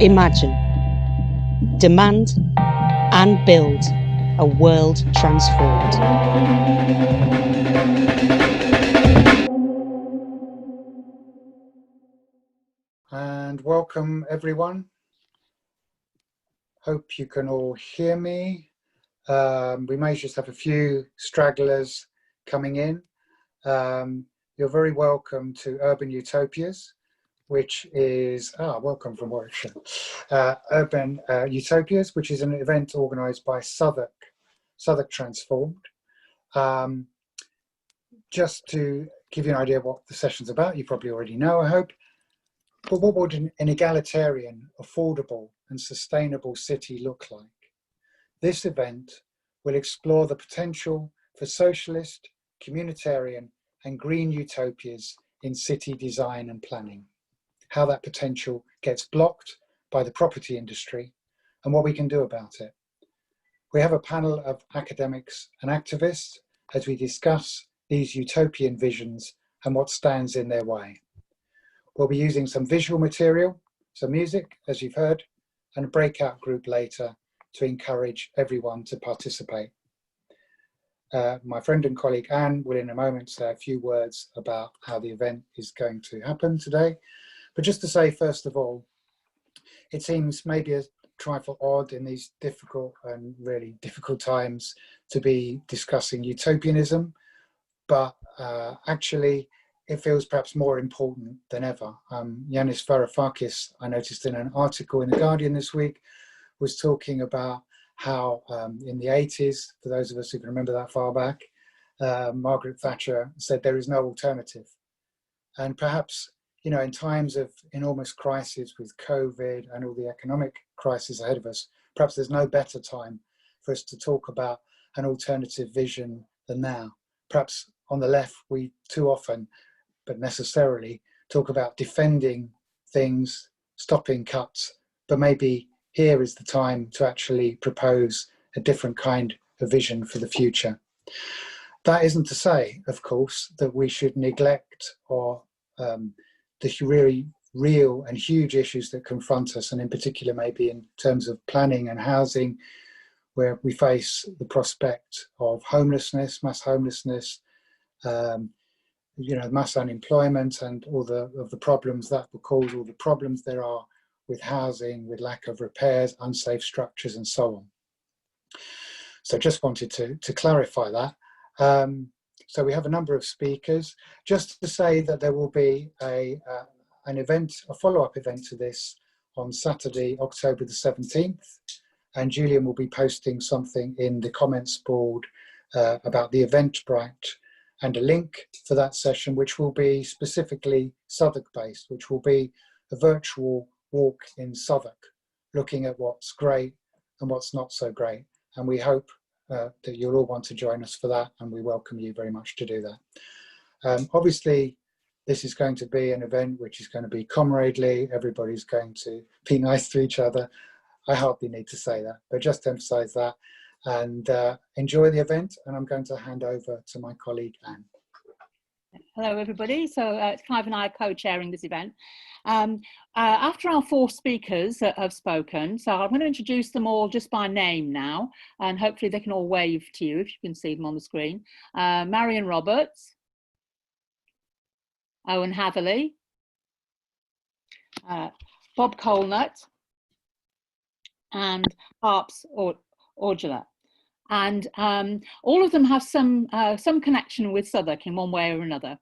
Imagine, demand and build a world transformed. And welcome everyone. Hope you can all hear me. We may just have a few stragglers coming in. You're very welcome to Urban Utopias, which is, welcome from Warwickshire. Urban Utopias, which is an event organised by Southwark Transformed. Just to give you an idea of what the session's about, you probably already know, I hope. But what would an egalitarian, affordable and sustainable city look like? This event will explore the potential for socialist, communitarian and green utopias in city design and planning, how that potential gets blocked by the property industry and what we can do about it. We have a panel of academics and activists as we discuss these utopian visions and what stands in their way. We'll be using some visual material, some music, as you've heard, and a breakout group later to encourage everyone to participate. My friend and colleague Anne will in a moment say a few words about how the event is going to happen today. But just to say, first of all, it seems maybe a trifle odd in these difficult and really difficult times to be discussing utopianism, but actually, it feels perhaps more important than ever. Yanis Varoufakis, I noticed in an article in The Guardian this week, was talking about how in the 80s, for those of us who can remember that far back, Margaret Thatcher said there is no alternative. And perhaps, you know, in times of enormous crisis with COVID and all the economic crisis ahead of us, perhaps there's no better time for us to talk about an alternative vision than now. Perhaps on the left, we too often, but necessarily, talk about defending things, stopping cuts, but maybe here is the time to actually propose a different kind of vision for the future. That isn't to say, of course, that we should neglect or the really real and huge issues that confront us, and in particular maybe in terms of planning and housing, where we face the prospect of homelessness, mass homelessness, mass unemployment and all of the problems that will cause, all the problems there are with housing, with lack of repairs, unsafe structures and so on. So just wanted to clarify that. So we have a number of speakers. Just to say that there will be an event, a follow-up event to this on Saturday, October the 17th. And Julian will be posting something in the comments board about the Eventbrite and a link for that session, which will be specifically Southwark based, which will be a virtual walk in Southwark, looking at what's great and what's not so great. And we hope that you'll all want to join us for that, and we welcome you very much to do that. Obviously, this is going to be an event which is going to be comradely. Everybody's going to be nice to each other. I hardly need to say that, but just to emphasize that, and enjoy the event. And I'm going to hand over to my colleague, Anne. Hello, everybody. So Clive and I are co-chairing this event. After our four speakers have spoken, so I'm going to introduce them all just by name now, and hopefully they can all wave to you if you can see them on the screen. Marion Roberts, Owen Hatherley, Bob Colenutt, and Harpreet Aujla. And all of them have some connection with Southwark in one way or another.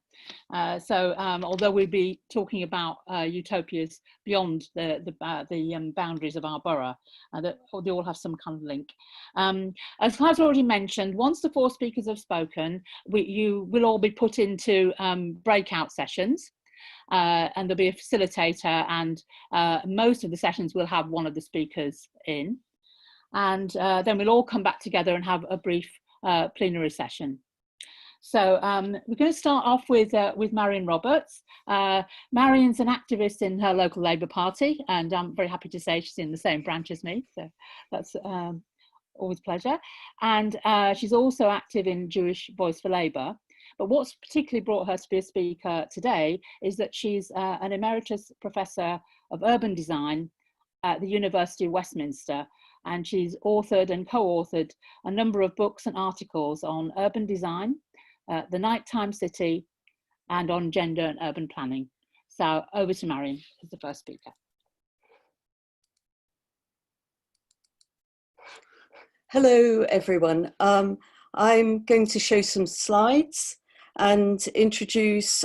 Although we'll be talking about utopias beyond the boundaries of our borough, they all have some kind of link. As Clive's already mentioned, once the four speakers have spoken, you will all be put into breakout sessions. And there'll be a facilitator, and most of the sessions will have one of the speakers in. And then we'll all come back together and have a brief plenary session. So we're going to start off with Marion Roberts. Marion's an activist in her local Labour Party, and I'm very happy to say she's in the same branch as me, so that's always a pleasure. And she's also active in Jewish Voice for Labour. But what's particularly brought her to be a speaker today is that she's an Emeritus Professor of Urban Design at the University of Westminster, and she's authored and co-authored a number of books and articles on urban design, the nighttime city, and on gender and urban planning. So over to Marion as the first speaker. Hello, everyone. I'm going to show some slides and introduce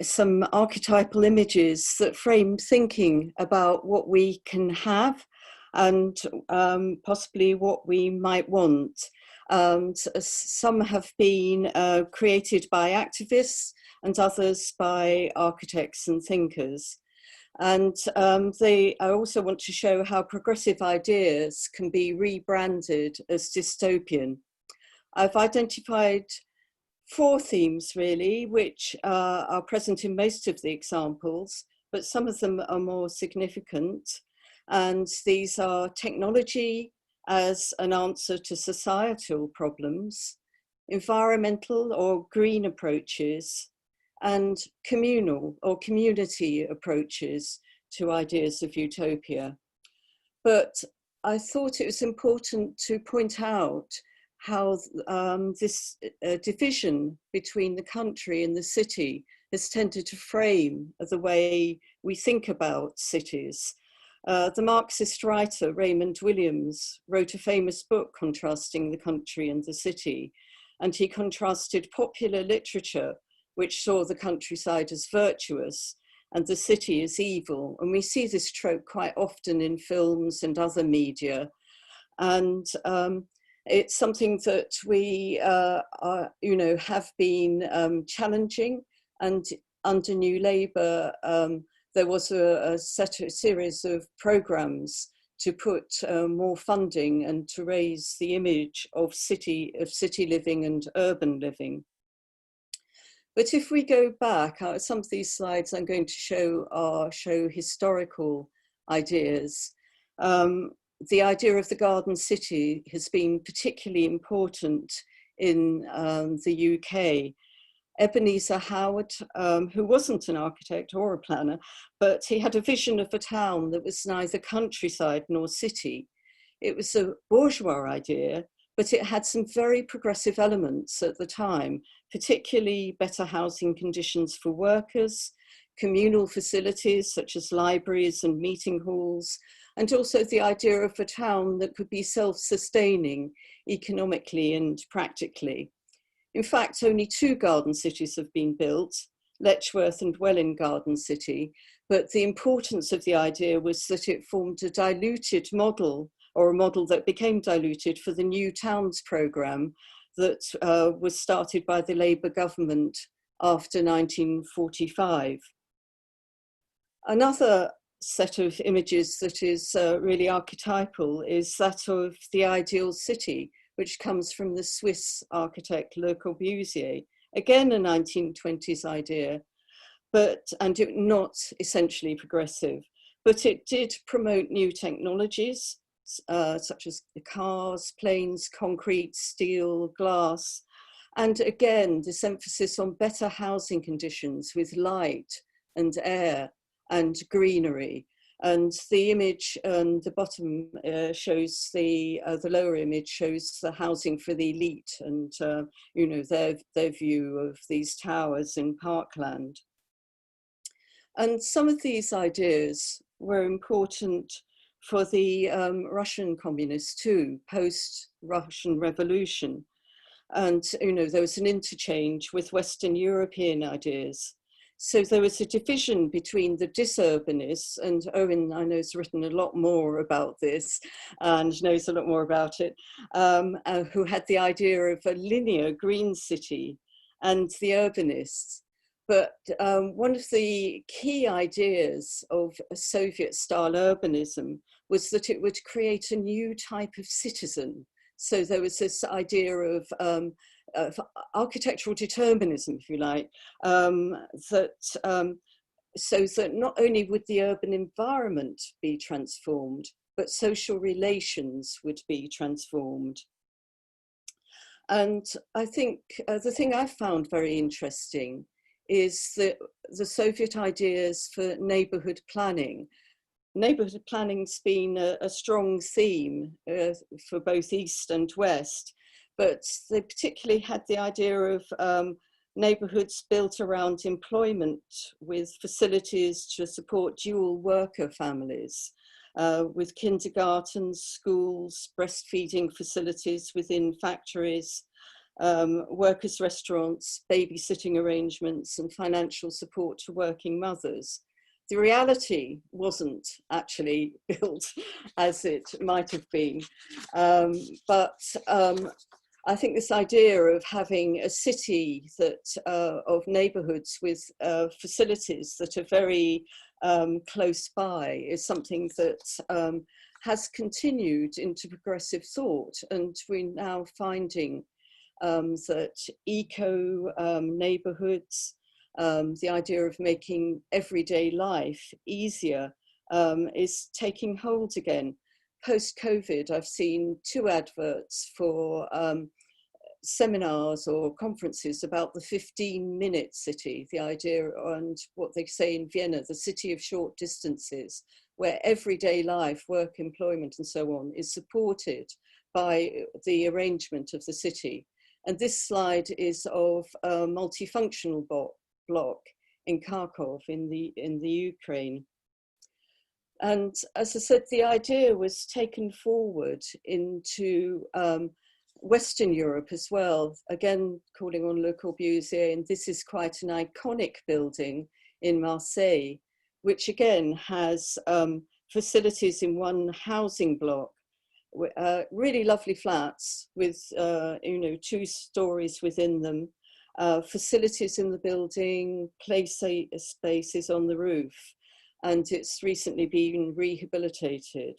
some archetypal images that frame thinking about what we can have and possibly what we might want. Some have been created by activists and others by architects and thinkers. And I also want to show how progressive ideas can be rebranded as dystopian. I've identified 4 themes really, which are present in most of the examples, but some of them are more significant. And these are technology as an answer to societal problems, environmental or green approaches, and communal or community approaches to ideas of utopia. But I thought it was important to point out how this division between the country and the city has tended to frame the way we think about cities. The Marxist writer Raymond Williams wrote a famous book contrasting the country and the city, and he contrasted popular literature, which saw the countryside as virtuous and the city as evil. And we see this trope quite often in films and other media. And it's something that we have been challenging. And under New Labour, there was a series of programmes to put more funding and to raise the image of city living and urban living. But if we go back, some of these slides I'm going to show historical ideas. The idea of the garden city has been particularly important in the UK. Ebenezer Howard, who wasn't an architect or a planner, but he had a vision of a town that was neither countryside nor city. It was a bourgeois idea, but it had some very progressive elements at the time, particularly better housing conditions for workers, communal facilities such as libraries and meeting halls, and also the idea of a town that could be self-sustaining economically and practically. In fact, only 2 garden cities have been built, Letchworth and Welwyn Garden City, but the importance of the idea was that it formed a diluted model, or a model that became diluted for the New Towns programme that was started by the Labour government after 1945. Another set of images that is really archetypal is that of the ideal city, which comes from the Swiss architect Le Corbusier, again a 1920s idea, and it not essentially progressive, but it did promote new technologies, such as cars, planes, concrete, steel, glass, and again this emphasis on better housing conditions with light and air and greenery. And the image on the bottom shows the lower image shows the housing for the elite and their view of these towers in Parkland. And some of these ideas were important for the Russian communists too, post-Russian Revolution. And there was an interchange with Western European ideas. So there was a division between the disurbanists, and Owen, I know, has written a lot more about this and knows a lot more about it, who had the idea of a linear green city, and the urbanists. But one of the key ideas of Soviet-style urbanism was that it would create a new type of citizen. So there was this idea of architectural determinism, if you like, so that not only would the urban environment be transformed, but social relations would be transformed. And I think the thing I've found very interesting is that the Soviet ideas for neighborhood planning neighbourhood planning's been a strong theme for both East and West, but they particularly had the idea of neighbourhoods built around employment with facilities to support dual worker families, with kindergartens, schools, breastfeeding facilities within factories, workers' restaurants, babysitting arrangements, and financial support to working mothers. The reality wasn't actually built as it might have been, but I think this idea of having a city that of neighbourhoods with facilities that are very close by is something that has continued into progressive thought, and we're now finding that eco neighbourhoods, the idea of making everyday life easier is taking hold again. Post-COVID, I've seen 2 adverts for seminars or conferences about the 15-minute city, the idea, and what they say in Vienna, the city of short distances, where everyday life, work, employment, and so on is supported by the arrangement of the city. And this slide is of a multifunctional block in Kharkov in the Ukraine. And as I said, the idea was taken forward into Western Europe as well, again, calling on Le Corbusier, and this is quite an iconic building in Marseille, which again has facilities in one housing block, really lovely flats with, 2 stories within them, facilities in the building, play spaces on the roof, and it's recently been rehabilitated.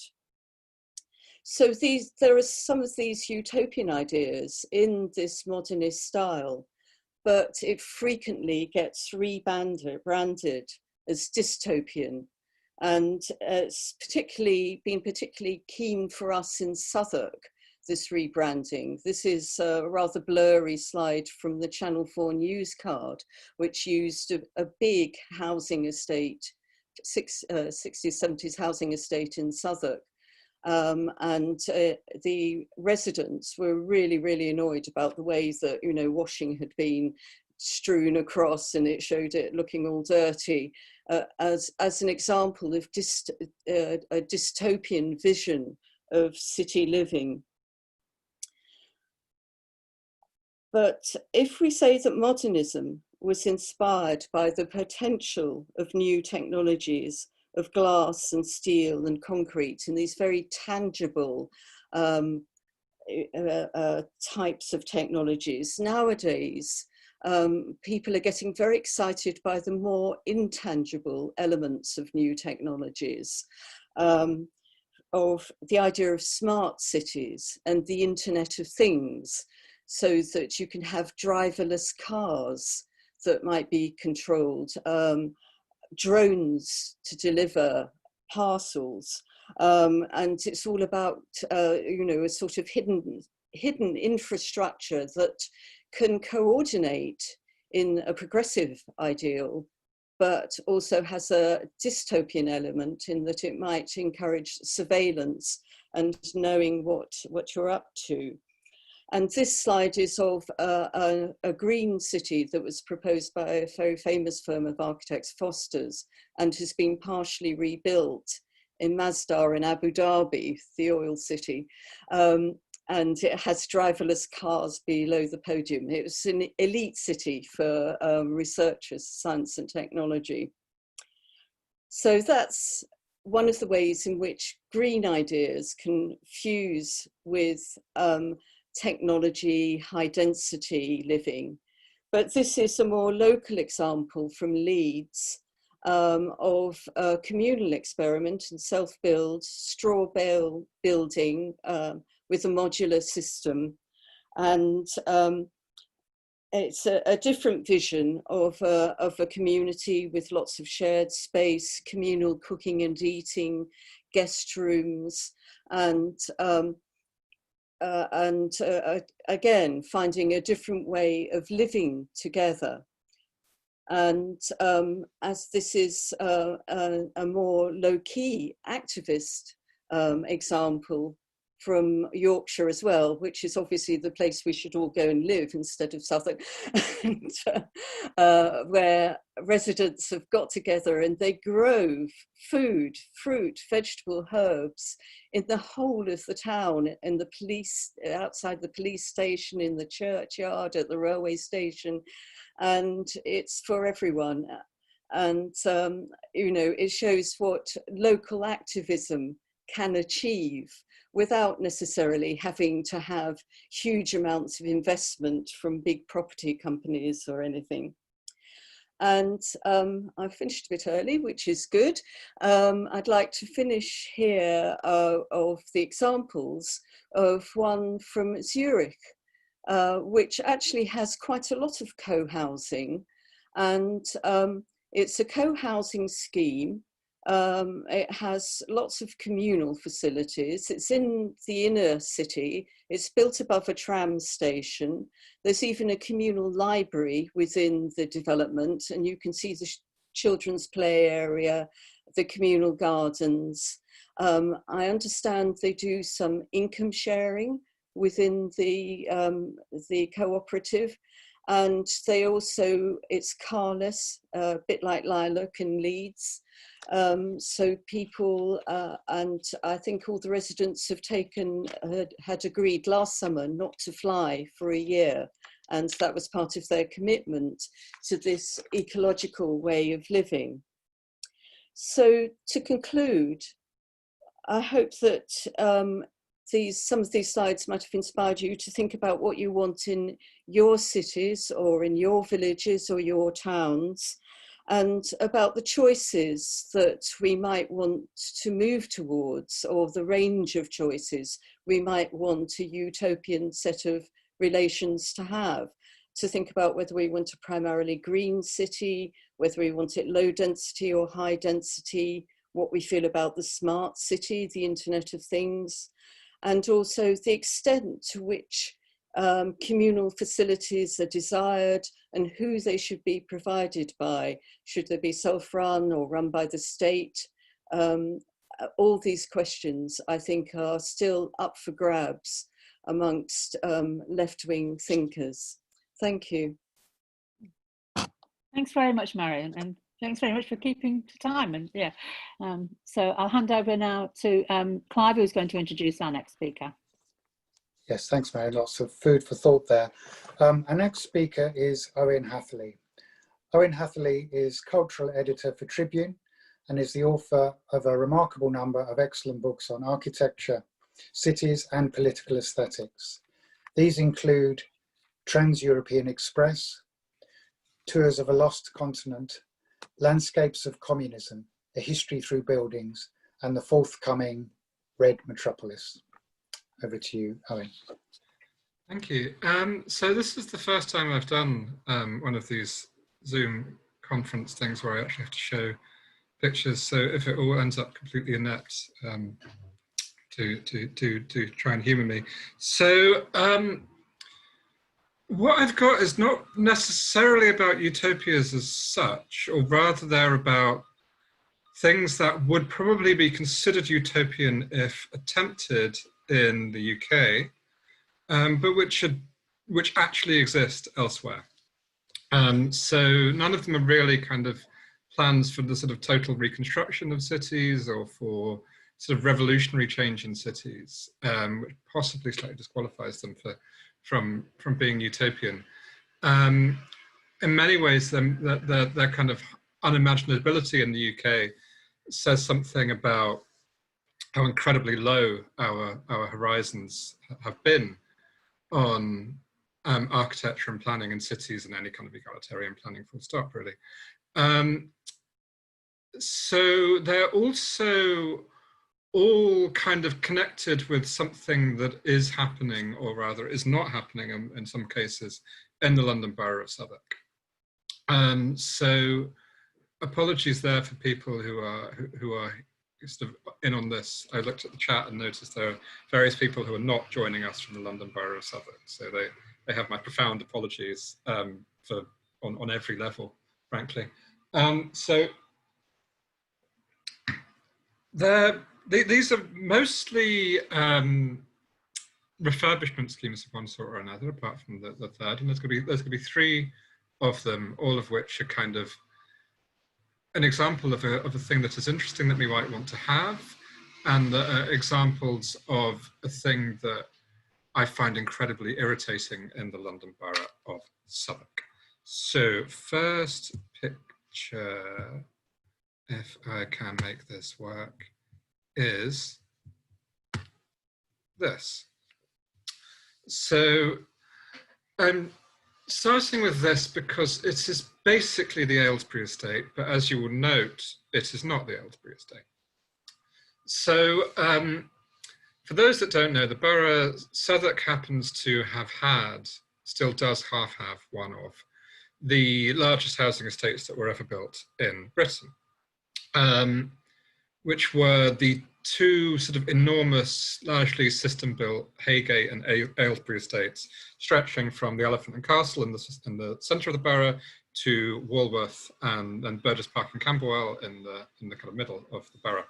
So there are some of these utopian ideas in this modernist style, but it frequently gets rebranded as dystopian. And it's been particularly keen for us in Southwark, this rebranding. This is a rather blurry slide from the Channel 4 news card, which used a big housing estate, 60s, 70s housing estate in Southwark. And the residents were really, really annoyed about the way that, washing had been strewn across, and it showed it looking all dirty, as an example of a dystopian vision of city living. But if we say that modernism was inspired by the potential of new technologies, of glass and steel and concrete, and these very tangible types of technologies, nowadays people are getting very excited by the more intangible elements of new technologies, of the idea of smart cities and the Internet of Things, so that you can have driverless cars that might be controlled, drones to deliver parcels, and it's all about a sort of hidden infrastructure that can coordinate in a progressive ideal, but also has a dystopian element in that it might encourage surveillance and knowing what you're up to. And this slide is of a green city that was proposed by a very famous firm of architects, Foster's, and has been partially rebuilt in Masdar in Abu Dhabi, the oil city. And it has driverless cars below the podium. It was an elite city for researchers, science and technology. So that's one of the ways in which green ideas can fuse with technology, high density living. But this is a more local example from Leeds of a communal experiment in self-build, straw bale building with a modular system. And it's a different vision of a community with lots of shared space, communal cooking and eating, guest rooms, and again, finding a different way of living together. And as this is a more low-key activist example from Yorkshire as well, which is obviously the place we should all go and live instead of Southwark, and, where residents have got together and they grow food, fruit, vegetable, herbs in the whole of the town, in the police, outside the police station, in the churchyard, at the railway station, and it's for everyone. And, you know, it shows what local activism can achieve without necessarily having to have huge amounts of investment from big property companies or anything. And I finished a bit early, which is good. I'd like to finish here of the examples of one from Zurich, which actually has quite a lot of co-housing. And it's a co-housing scheme. It has lots of communal facilities. It's in the inner city. It's built above a tram station. There's even a communal library within the development, and you can see the children's play area, the communal gardens. I understand they do some income sharing within the cooperative. And they also, it's carless, a bit like Lilac and Leeds. So people, and I think all the residents have had agreed last summer not to fly for a year. And that was part of their commitment to this ecological way of living. So to conclude, I hope that some of these slides might have inspired you to think about what you want in your cities or in your villages or your towns, and about the choices that we might want to move towards, or the range of choices we might want a utopian set of relations to have. To think about whether we want a primarily green city, whether we want it low density or high density, what we feel about the smart city, the Internet of Things, and also the extent to which communal facilities are desired and who they should be provided by. Should they be self-run or run by the state? All these questions, I think, are still up for grabs amongst left-wing thinkers. Thank you. Thanks very much, Marion, and thanks very much for keeping to time. And yeah, so I'll hand over now to Clive, who's going to introduce our next speaker. Yes, thanks, Marion. Lots of food for thought there. Our next speaker is Owen Hatherley. Owen Hatherley is cultural editor for Tribune and is the author of a remarkable number of excellent books on architecture, cities and political aesthetics. These include Trans-European Express, Tours of a Lost Continent, Landscapes of Communism, A History Through Buildings, and the forthcoming Red Metropolis. Over to you, Owen. Thank you. So this is the first time I've done one of these Zoom conference things where I actually have to show pictures. So if it all ends up completely inept, to try and humour me. So what I've got is not necessarily about utopias as such, or rather they're about things that would probably be considered utopian if attempted in the UK, but which actually exist elsewhere. So none of them are really kind of plans for the sort of total reconstruction of cities or for sort of revolutionary change in cities, which possibly slightly disqualifies them from being utopian. In many ways, their kind of unimaginability in the UK says something about how incredibly low our horizons have been on architecture and planning in cities and any kind of egalitarian planning, full stop, really. So they're also all kind of connected with something that is happening, or rather is not happening in some cases, in the London Borough of Southwark. So apologies there for people who are sort of in on this. I looked at the chat and noticed there are various people who are not joining us from the London Borough of Southwark. So they have my profound apologies on every level, frankly. So these are mostly refurbishment schemes of one sort or another, apart from the third, and there's going to be three of them, all of which are kind of an example of a thing that is interesting that we might want to have, and examples of a thing that I find incredibly irritating in the London Borough of Southwark. So first picture, if I can make this work, is this. So I'm starting with this because it is basically the Aylesbury estate, but as you will note, it is not the Aylesbury estate. So for those that don't know, the borough, Southwark happens to have had, still does have one of the largest housing estates that were ever built in Britain, which were the two sort of enormous, largely system-built Haygate and Aylesbury estates, stretching from the Elephant and Castle in the centre of the borough to Walworth and Burgess Park and Camberwell in the kind of middle of the borough.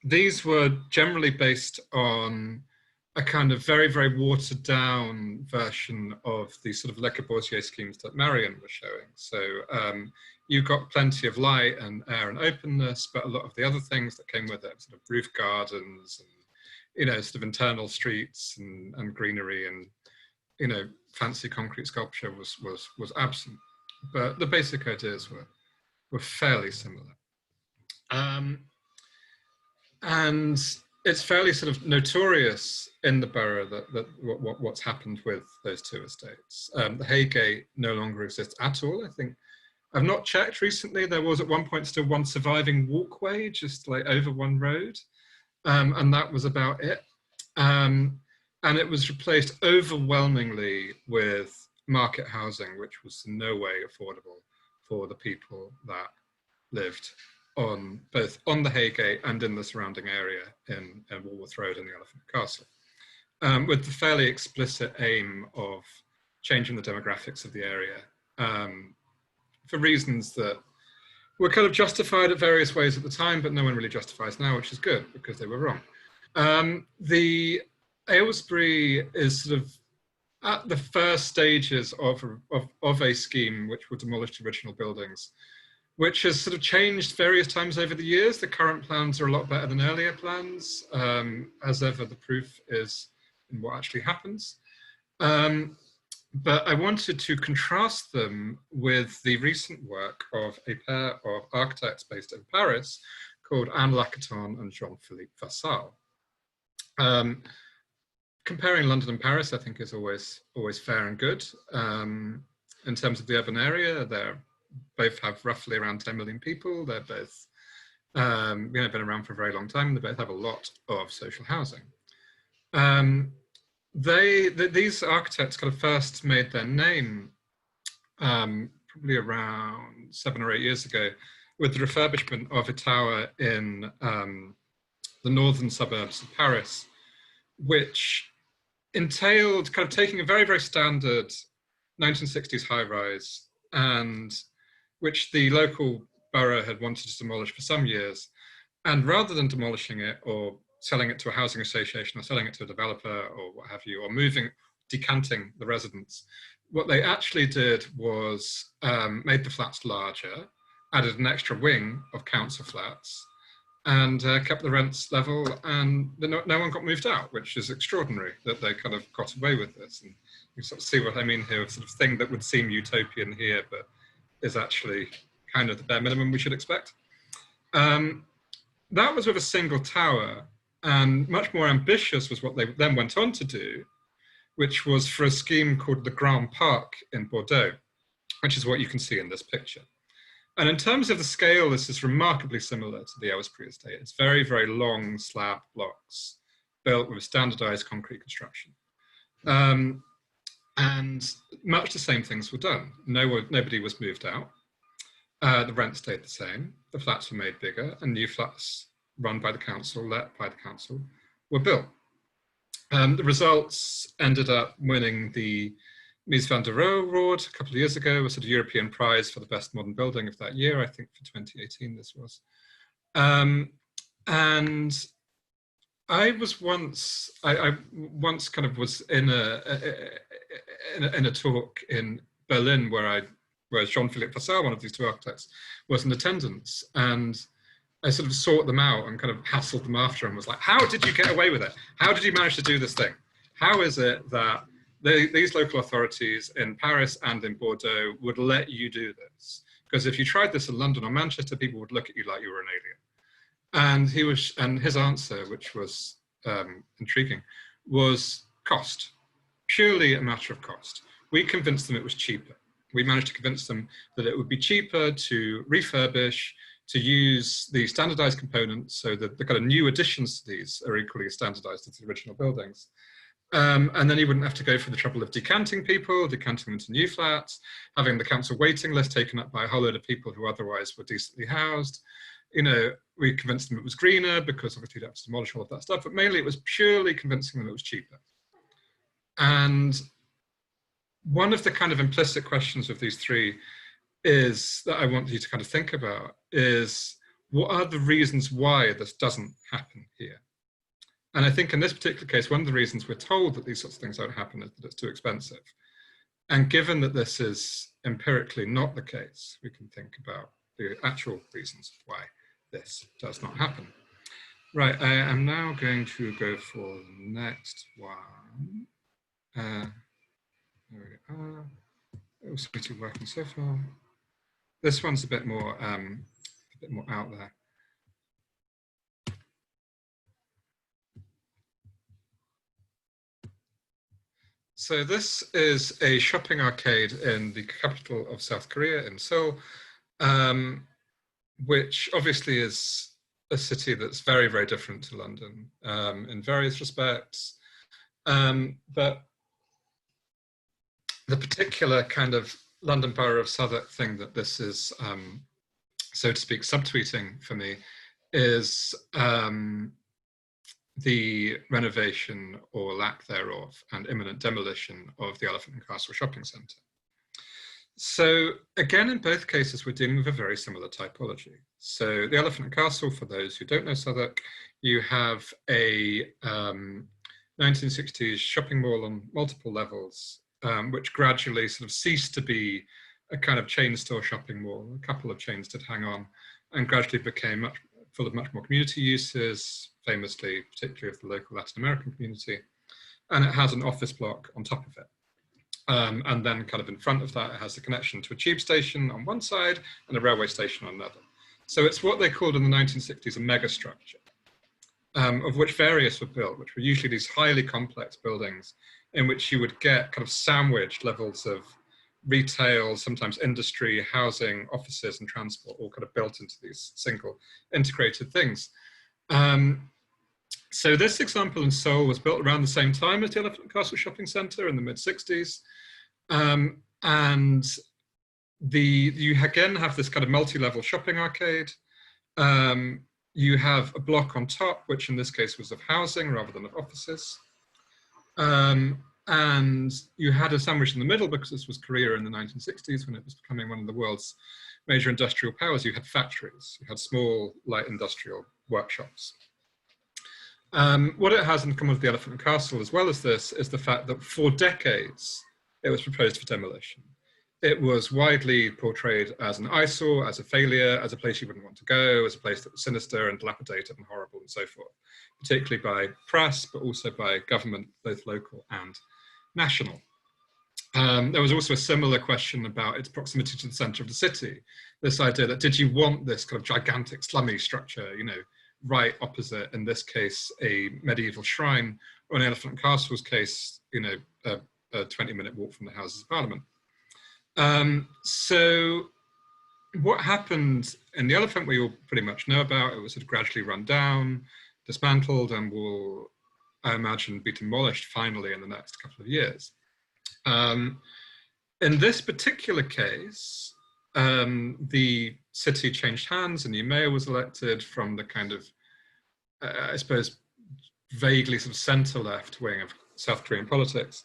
These were generally based on a kind of very, very watered down version of the sort of Le Corbusier schemes that Marion was showing. So you got plenty of light and air and openness, but a lot of the other things that came with it, sort of roof gardens and, you know, sort of internal streets and greenery and, you know, fancy concrete sculpture was absent. But the basic ideas were fairly similar. And it's fairly sort of notorious in the borough that what's happened with those two estates. The Haygate no longer exists at all. I think I've not checked recently. There was at one point still one surviving walkway, just like over one road, and that was about it. And it was replaced overwhelmingly with market housing, which was in no way affordable for the people that lived on both on the Haygate and in the surrounding area in Walworth Road and the Elephant Castle, with the fairly explicit aim of changing the demographics of the area for reasons that were kind of justified at various ways at the time, but no one really justifies now, which is good because they were wrong. The Aylesbury is sort of at the first stages of a scheme which will demolish the original buildings, which has sort of changed various times over the years. The current plans are a lot better than earlier plans. As ever, the proof is in what actually happens. But I wanted to contrast them with the recent work of a pair of architects based in Paris called Anne Lacaton and Jean-Philippe Vassal. Comparing London and Paris, I think, is always fair and good. In terms of the urban area, they're both have roughly around 10 million people. They're both, been around for a very long time. They both have a lot of social housing. These architects kind of first made their name probably around 7 or 8 years ago with the refurbishment of a tower in the northern suburbs of Paris, which entailed kind of taking a very, very standard 1960s high-rise, and which the local borough had wanted to demolish for some years. And rather than demolishing it or selling it to a housing association or selling it to a developer or what have you, or decanting the residents, what they actually did was made the flats larger, added an extra wing of council flats, and kept the rents level, and no one got moved out, which is extraordinary that they kind of got away with this. And you sort of see what I mean here, sort of thing that would seem utopian here, but is actually kind of the bare minimum we should expect. That was with a single tower, and much more ambitious was what they then went on to do, which was for a scheme called the Grand Parc in Bordeaux, which is what you can see in this picture. And in terms of the scale, this is remarkably similar to the Aylesbury estate. It's very, very long slab blocks built with standardized concrete construction. And much the same things were done. Nobody was moved out. The rent stayed the same. The flats were made bigger, and new flats run by the council, let by the council, were built. The results ended up winning the Mies van der Rohe a couple of years ago, was at a European prize for the best modern building of that year, I think for 2018 this was. And I was once, I once kind of was in a talk in Berlin where Jean-Philippe Vassal, one of these two architects, was in attendance, and I sort of sought them out and kind of hassled them after and was like, how did you get away with it? How did you manage to do this thing? How is it that these local authorities in Paris and in Bordeaux would let you do this? Because if you tried this in London or Manchester, people would look at you like you were an alien. And his answer, which was intriguing, was cost, purely a matter of cost. We convinced them it was cheaper. We managed to convince them that it would be cheaper to refurbish, to use the standardized components, so that the kind of new additions to these are equally standardized as the original buildings. And then you wouldn't have to go through the trouble of decanting people, decanting them into new flats, having the council waiting list taken up by a whole load of people who otherwise were decently housed. You know, we convinced them it was greener because obviously you'd have to demolish all of that stuff, but mainly it was purely convincing them it was cheaper. And one of the kind of implicit questions of these three is that I want you to kind of think about is, what are the reasons why this doesn't happen here? And I think in this particular case, one of the reasons we're told that these sorts of things don't happen is that it's too expensive. And given that this is empirically not the case, we can think about the actual reasons why this does not happen. Right, I am now going to go for the next one. There we are. It was working so far. This one's a bit more out there. So this is a shopping arcade in the capital of South Korea, in Seoul, which obviously is a city that's very, very different to London in various respects. But the particular kind of London Borough of Southwark thing that this is, so to speak, subtweeting for me is the renovation or lack thereof and imminent demolition of the Elephant and Castle shopping centre. So again, in both cases, we're dealing with a very similar typology. So the Elephant and Castle, for those who don't know Southwark, you have a 1960s shopping mall on multiple levels, which gradually sort of ceased to be a kind of chain store shopping mall. A couple of chains did hang on, and gradually became full of much more community uses, famously, particularly of the local Latin American community. And it has an office block on top of it. And then kind of in front of that, it has a connection to a tube station on one side and a railway station on another. So it's what they called in the 1960s a megastructure, of which various were built, which were usually these highly complex buildings in which you would get kind of sandwiched levels of retail, sometimes industry, housing, offices, and transport, all kind of built into these single integrated things. So this example in Seoul was built around the same time as the Elephant and Castle shopping centre in the mid-60s. And you again have this kind of multi-level shopping arcade. You have a block on top, which in this case was of housing rather than of offices. And you had a sandwich in the middle because this was Korea in the 1960s when it was becoming one of the world's major industrial powers. You had factories, you had small light industrial workshops. What it has in common with the Elephant and Castle, as well as this, is the fact that for decades it was proposed for demolition. It was widely portrayed as an eyesore, as a failure, as a place you wouldn't want to go, as a place that was sinister and dilapidated and horrible and so forth, particularly by press, but also by government, both local and national. There was also a similar question about its proximity to the centre of the city. This idea that did you want this kind of gigantic slummy structure, you know, right opposite, in this case, a medieval shrine, or in Elephant and Castle's case, you know, a 20-minute walk from the Houses of Parliament. So what happened in the Elephant, we all pretty much know about. It was sort of gradually run down, dismantled, and will, I imagine, be demolished finally in the next couple of years. In this particular case, the city changed hands, a new mayor was elected from the kind of, I suppose, vaguely sort of centre-left wing of South Korean politics.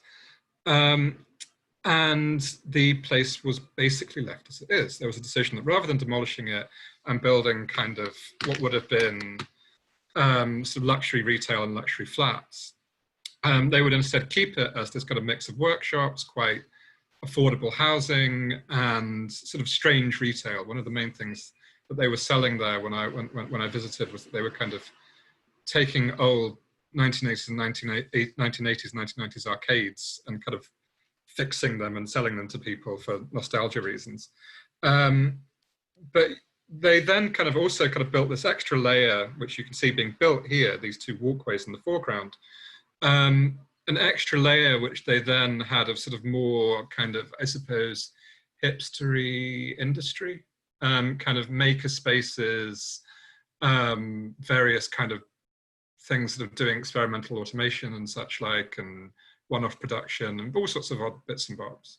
And the place was basically left as it is. There was a decision that rather than demolishing it and building kind of what would have been sort of luxury retail and luxury flats, they would instead keep it as this kind of mix of workshops, quite affordable housing, and sort of strange retail. One of the main things that they were selling there when I visited was that they were kind of taking old 1980s and 1980s, 1990s arcades and kind of fixing them and selling them to people for nostalgia reasons. But they then kind of also kind of built this extra layer, which you can see being built here, these two walkways in the foreground, an extra layer which they then had of sort of more kind of, I suppose, hipstery industry, kind of maker spaces, various kind of things that are doing experimental automation and such like, and one-off production and all sorts of odd bits and bobs.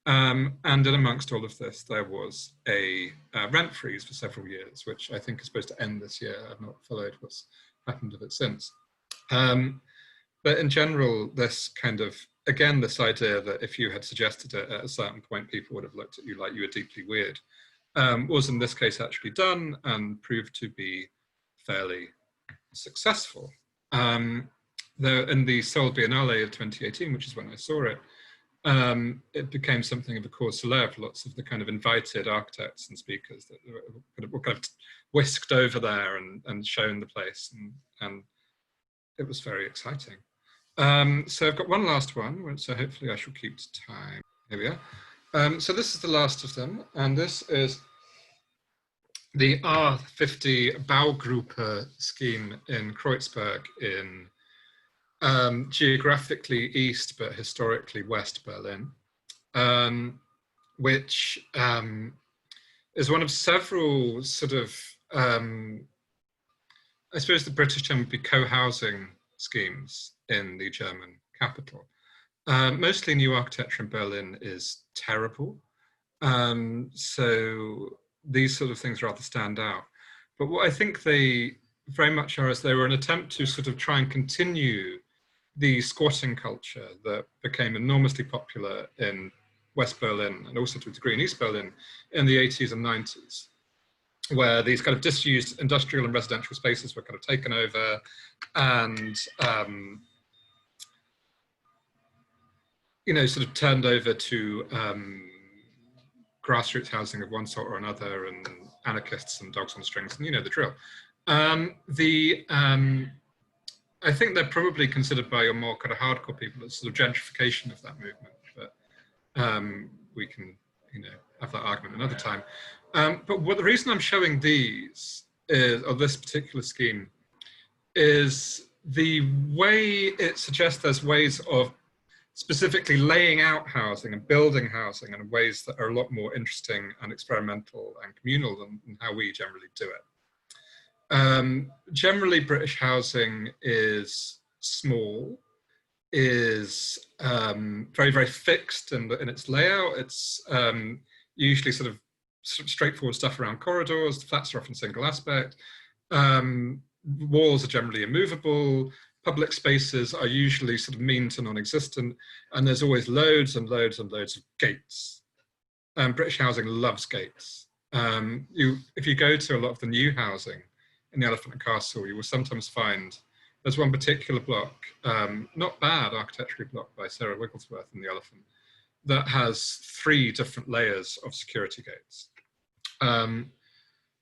And in amongst all of this, there was a rent freeze for several years, which I think is supposed to end this year. I've not followed what's happened with it since. But in general, this kind of, again, this idea that if you had suggested it at a certain point, people would have looked at you like you were deeply weird, was in this case actually done and proved to be fairly successful. In the Seoul Biennale of 2018, which is when I saw it, it became something of a cause célèbre for lots of the kind of invited architects and speakers that were kind of whisked over there and shown the place, and it was very exciting. So I've got one last one, so hopefully I shall keep to time. Here we are. So this is the last of them, and this is the R50 Baugruppe scheme in Kreuzberg in geographically east but historically west Berlin, which is one of several sort of, I suppose the British term would be co-housing schemes in the German capital. Mostly new architecture in Berlin is terrible, so these sort of things rather stand out. But what I think they very much are is they were an attempt to sort of try and continue the squatting culture that became enormously popular in West Berlin and also to a degree in East Berlin in the 80s and 90s, where these kind of disused industrial and residential spaces were kind of taken over and, you know, sort of turned over to grassroots housing of one sort or another, and anarchists and dogs on strings, and you know the drill. I think they're probably considered by your more kind of hardcore people as sort of gentrification of that movement, but we can, you know, have that argument another time. But the reason I'm showing these is, or this particular scheme, is the way it suggests there's ways of specifically laying out housing and building housing in ways that are a lot more interesting and experimental and communal than how we generally do it. Generally, British housing is small, is very, very fixed in its layout. It's usually sort of straightforward stuff around corridors. The flats are often single aspect. Walls are generally immovable. Public spaces are usually sort of mean to non-existent, and there's always loads and loads and loads of gates. British housing loves gates. If you go to a lot of the new housing in the Elephant and Castle, you will sometimes find there's one particular block, not bad architecturally block by Sarah Wigglesworth in the Elephant, that has 3 different layers of security gates.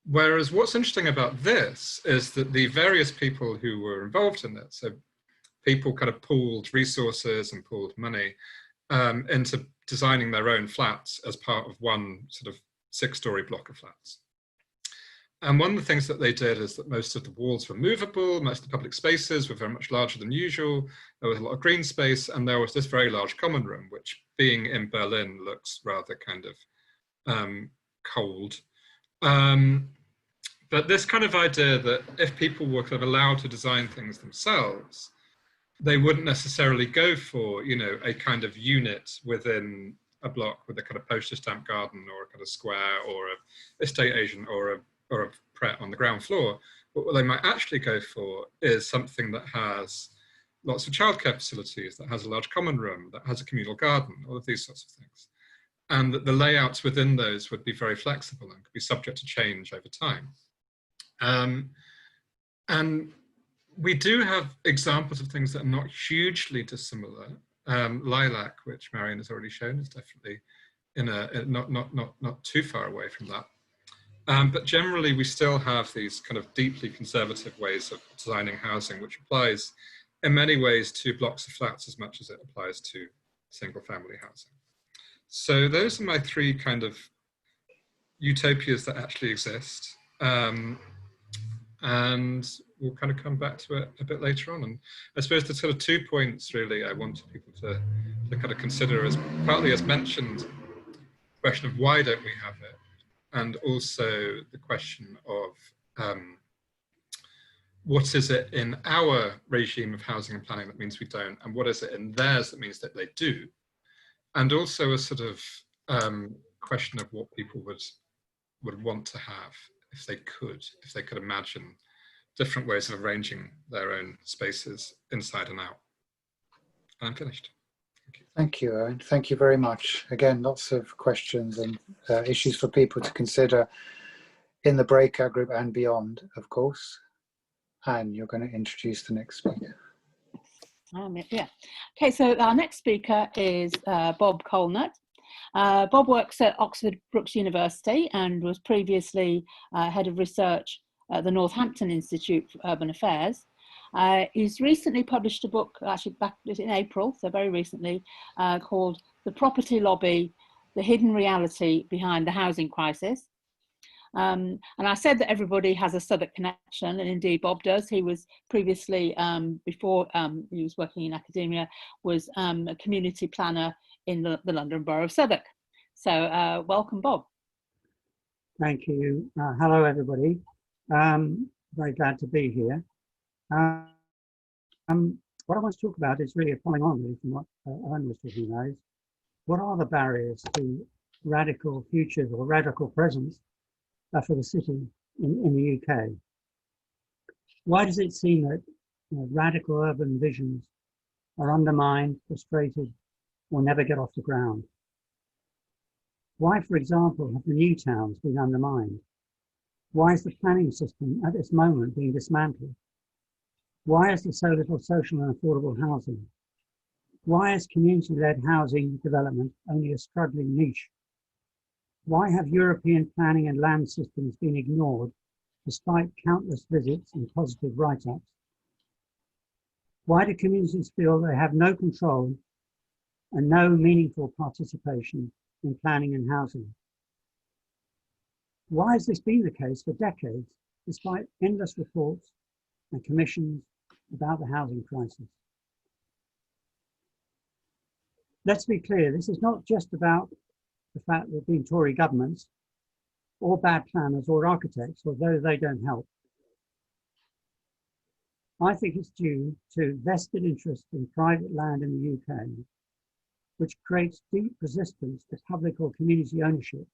Whereas what's interesting about this is that the various people who were involved in it, so people kind of pooled resources and pooled money into designing their own flats as part of one sort of 6-story block of flats. And one of the things that they did is that most of the walls were movable, most of the public spaces were very much larger than usual, there was a lot of green space, and there was this very large common room, which being in Berlin looks rather kind of cold. But this kind of idea that if people were kind of allowed to design things themselves, they wouldn't necessarily go for, you know, a kind of unit within a block with a kind of postage stamp garden or a kind of square or a estate agent or a Pret on the ground floor. But what they might actually go for is something that has lots of childcare facilities, that has a large common room, that has a communal garden, all of these sorts of things. And that the layouts within those would be very flexible and could be subject to change over time. And we do have examples of things that are not hugely dissimilar. Lilac, which Marion has already shown, is definitely not too far away from that. But generally, we still have these kind of deeply conservative ways of designing housing, which applies in many ways to blocks of flats as much as it applies to single family housing. So those are my three kind of utopias that actually exist. And we'll kind of come back to it a bit later on. And I suppose the sort of 2 points really I wanted people to kind of consider as partly as mentioned, the question of why don't we have it? And also the question of what is it in our regime of housing and planning that means we don't, and what is it in theirs that means that they do? And also a sort of question of what people would want to have if they could imagine different ways of arranging their own spaces inside and out. And I'm finished. Thank you. Thank you, Owen. Thank you very much. Again, lots of questions and issues for people to consider in the breakout group and beyond, of course. Anne, you're going to introduce the next speaker. Yeah. Okay, so our next speaker is Bob Colenutt. Bob works at Oxford Brookes University and was previously head of research at the Northampton Institute for Urban Affairs. He's recently published a book, actually back in April, so very recently, called The Property Lobby, The Hidden Reality Behind the Housing Crisis. And I said that everybody has a Southwark connection, and indeed Bob does. He was previously, before he was working in academia, was a community planner in the London Borough of Southwark. So welcome, Bob. Thank you. Hello, everybody. Very glad to be here. What I want to talk about is really following on really from what Owen was talking about. Is what are the barriers to radical futures or radical presence for the city in the UK? Why does it seem that radical urban visions are undermined, frustrated, or never get off the ground? Why, for example, have the new towns been undermined? Why is the planning system at this moment being dismantled? Why is there so little social and affordable housing? Why is community-led housing development only a struggling niche? Why have European planning and land systems been ignored despite countless visits and positive write-ups? Why do communities feel they have no control and no meaningful participation in planning and housing? Why has this been the case for decades, despite endless reports and commissions about the housing crisis? Let's be clear, this is not just about the fact that there have been Tory governments or bad planners or architects, although they don't help. I think it's due to vested interest in private land in the UK, which creates deep resistance to public or community ownership,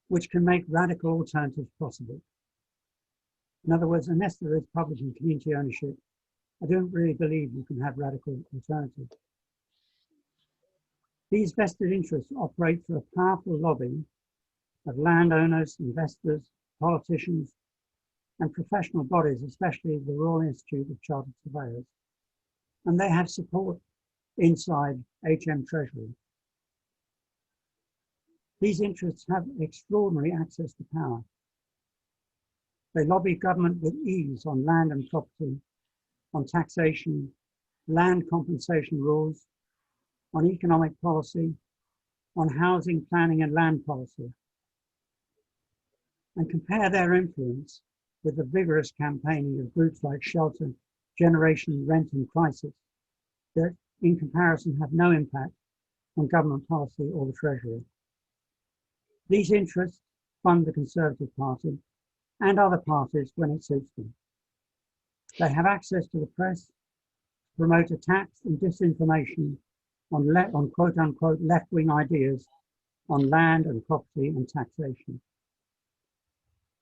which can make radical alternatives possible. In other words, unless there is public and community ownership, I don't really believe you can have radical alternatives. These vested interests operate through a powerful lobby of landowners, investors, politicians, and professional bodies, especially the Royal Institute of Chartered Surveyors. And they have support inside HM Treasury. These interests have extraordinary access to power. They lobby government with ease on land and property, on taxation, land compensation rules, on economic policy, on housing planning and land policy. And compare their influence with the vigorous campaigning of groups like Shelter, Generation, Rent and Crisis, that in comparison have no impact on government policy or the Treasury. These interests fund the Conservative Party and other parties when it suits them. They have access to the press, promote attacks and disinformation on quote-unquote left-wing ideas on land and property and taxation.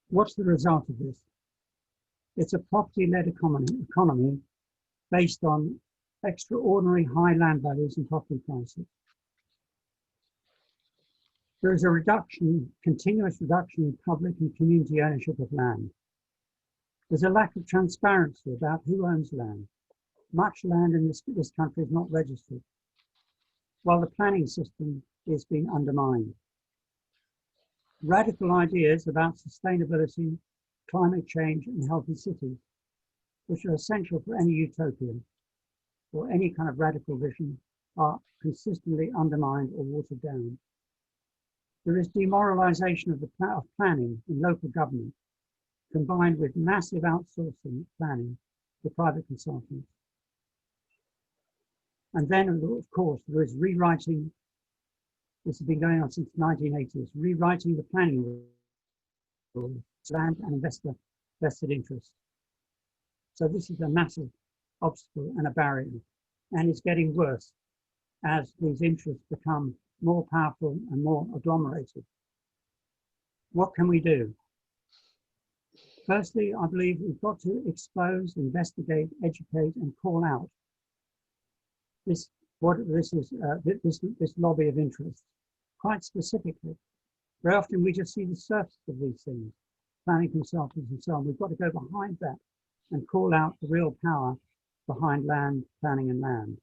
What's the result of this? It's a property-led economy based on extraordinary high land values and property prices. There is a continuous reduction in public and community ownership of land. There's a lack of transparency about who owns land. Much land in this country is not registered, while the planning system is being undermined. Radical ideas about sustainability, climate change, and healthy cities, which are essential for any utopia or any kind of radical vision, are consistently undermined or watered down. There is demoralization of planning in local government, combined with massive outsourcing of planning to private consultants. And then, of course, there is rewriting. This has been going on since the 1980s, rewriting the planning rules, land and investor vested interests. So this is a massive obstacle and a barrier, and it's getting worse as these interests become more powerful and more agglomerated. What can we do? Firstly, I believe we've got to expose, investigate, educate, and call out this lobby of interest quite specifically. Very often we just see the surface of these things, planning consultants and so on. We've got to go behind that and call out the real power behind land, planning and land.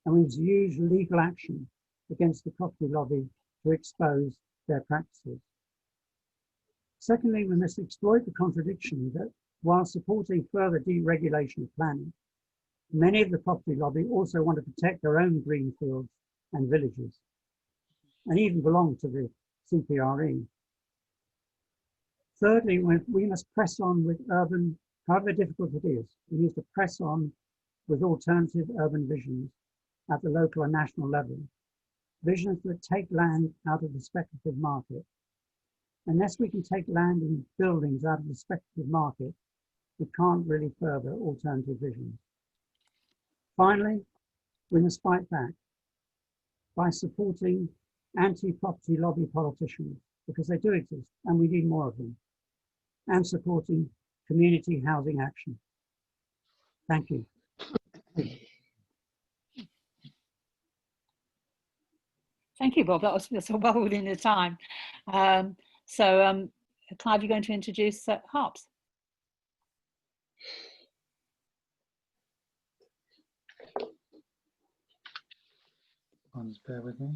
And we use legal action against the property lobby to expose their practices. Secondly, we must exploit the contradiction that while supporting further deregulation of planning, many of the property lobby also want to protect their own green fields and villages, and even belong to the CPRE. Thirdly, we must press on with urban, however difficult it is, we need to press on with alternative urban visions at the local and national level, visions that take land out of the speculative market. Unless we can take land and buildings out of the speculative market, we can't really further alternative visions. Finally, we must fight back by supporting anti-property lobby politicians, because they do exist and we need more of them, and supporting community housing action. Thank you. Thank you, Bob. That was so well within the time. Clive, you're going to introduce Harps. Just bear with me.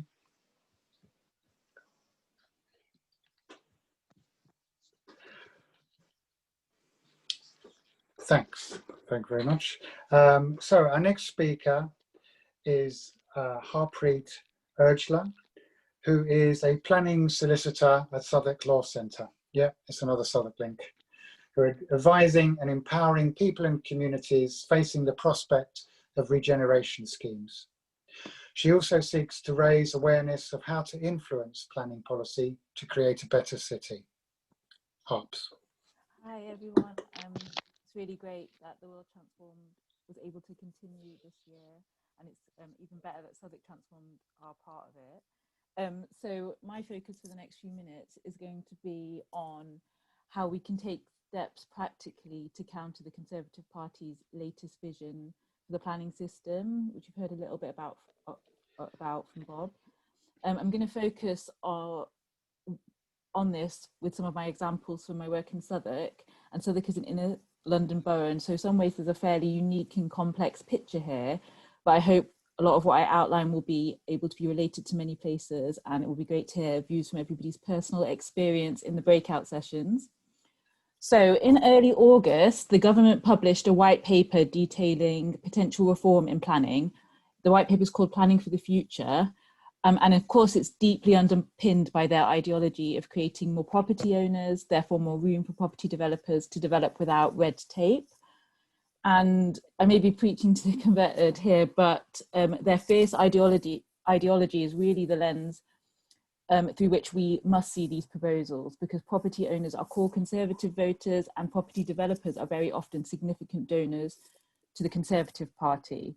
Thanks. Thank you very much. So our next speaker is Harpreet Aujla, who is a planning solicitor at Southwark Law Centre. Yeah, it's another Southwark link. Who are advising and empowering people and communities facing the prospect of regeneration schemes. She also seeks to raise awareness of how to influence planning policy to create a better city. Harps. Hi everyone. It's really great that the World Transformed was able to continue this year, and it's even better that Southwark Transformed are part of it. So my focus for the next few minutes is going to be on how we can take steps practically to counter the Conservative Party's latest vision for the planning system, which you've heard a little bit about from Bob. I'm going to focus on this with some of my examples from my work in Southwark, and Southwark is an inner London borough, and so in some ways there's a fairly unique and complex picture here, but I hope a lot of what I outline will be able to be related to many places, and it will be great to hear views from everybody's personal experience in the breakout sessions. So in early August, the government published a white paper detailing potential reform in planning. The white paper is called Planning for the Future. And of course, it's deeply underpinned by their ideology of creating more property owners, therefore more room for property developers to develop without red tape. And I may be preaching to the converted here, but their fierce ideology is really the lens through which we must see these proposals, because property owners are core Conservative voters and property developers are very often significant donors to the Conservative Party.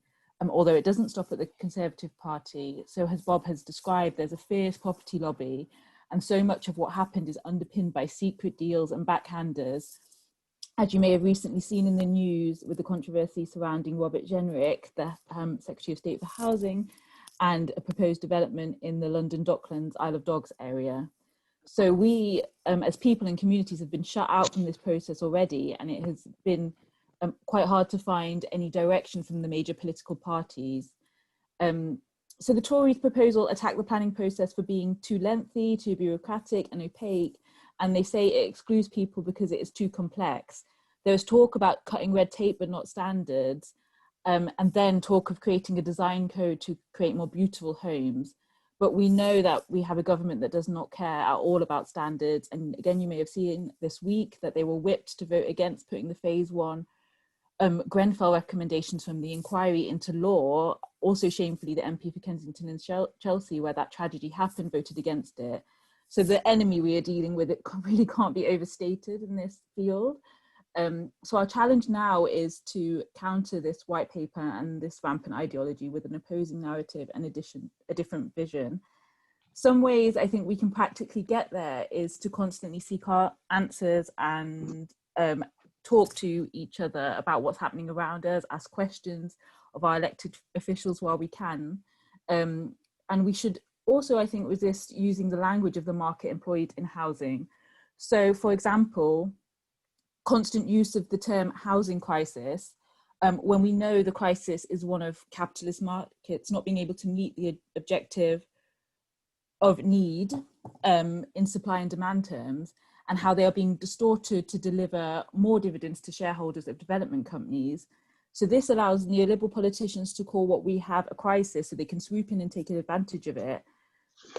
Although it doesn't stop at the Conservative Party, so as Bob has described, there's a fierce property lobby, and so much of what happened is underpinned by secret deals and backhanders as you may have recently seen in the news with the controversy surrounding Robert Jenrick, the Secretary of State for Housing, and a proposed development in the London Docklands, Isle of Dogs area. So we, as people and communities, have been shut out from this process already, and it has been quite hard to find any direction from the major political parties. So the Tories' proposal attacked the planning process for being too lengthy, too bureaucratic and opaque, and they say it excludes people because it is too complex. There's talk about cutting red tape but not standards, and then talk of creating a design code to create more beautiful homes. But we know that we have a government that does not care at all about standards. And again, you may have seen this week that they were whipped to vote against putting the phase 1 Grenfell recommendations from the inquiry into law. Also shamefully, the MP for Kensington and Chelsea, where that tragedy happened, voted against it. So the enemy we are dealing with, it really can't be overstated in this field. So our challenge now is to counter this white paper and this rampant ideology with an opposing narrative and a different vision. Some ways I think we can practically get there is to constantly seek our answers and talk to each other about what's happening around us, ask questions of our elected officials while we can. And we should also, I think, resist using the language of the market employed in housing. So, for example, constant use of the term housing crisis, when we know the crisis is one of capitalist markets not being able to meet the objective of need in supply and demand terms, and how they are being distorted to deliver more dividends to shareholders of development companies. So this allows neoliberal politicians to call what we have a crisis so they can swoop in and take advantage of it.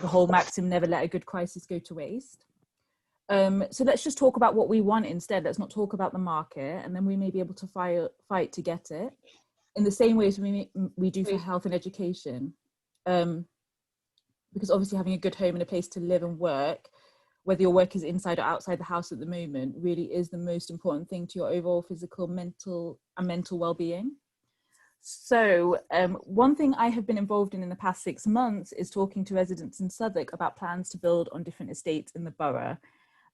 The whole maxim, never let a good crisis go to waste. So let's just talk about what we want instead. Let's not talk about the market, and then we may be able to fight to get it in the same way as we do for health and education. Because obviously having a good home and a place to live and work, whether your work is inside or outside the house at the moment, really is the most important thing to your overall physical, mental well-being. So one thing I have been involved in the past 6 months is talking to residents in Southwark about plans to build on different estates in the borough.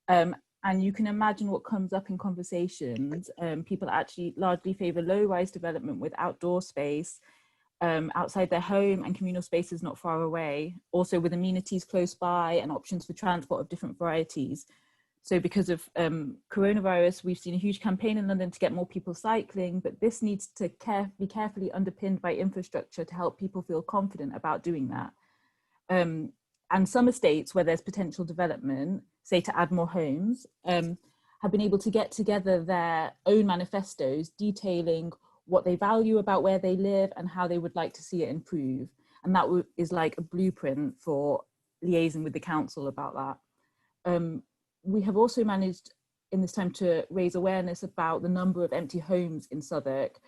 And you can imagine what comes up in conversations. People actually largely favour low-rise development with outdoor space outside their home and communal spaces not far away, also with amenities close by and options for transport of different varieties. So because of coronavirus, we've seen a huge campaign in London to get more people cycling, but this needs to be carefully underpinned by infrastructure to help people feel confident about doing that. And some estates where there's potential development, say to add more homes, have been able to get together their own manifestos detailing what they value about where they live and how they would like to see it improve. And that is like a blueprint for liaising with the council about that. We have also managed in this time to raise awareness about the number of empty homes in Southwark,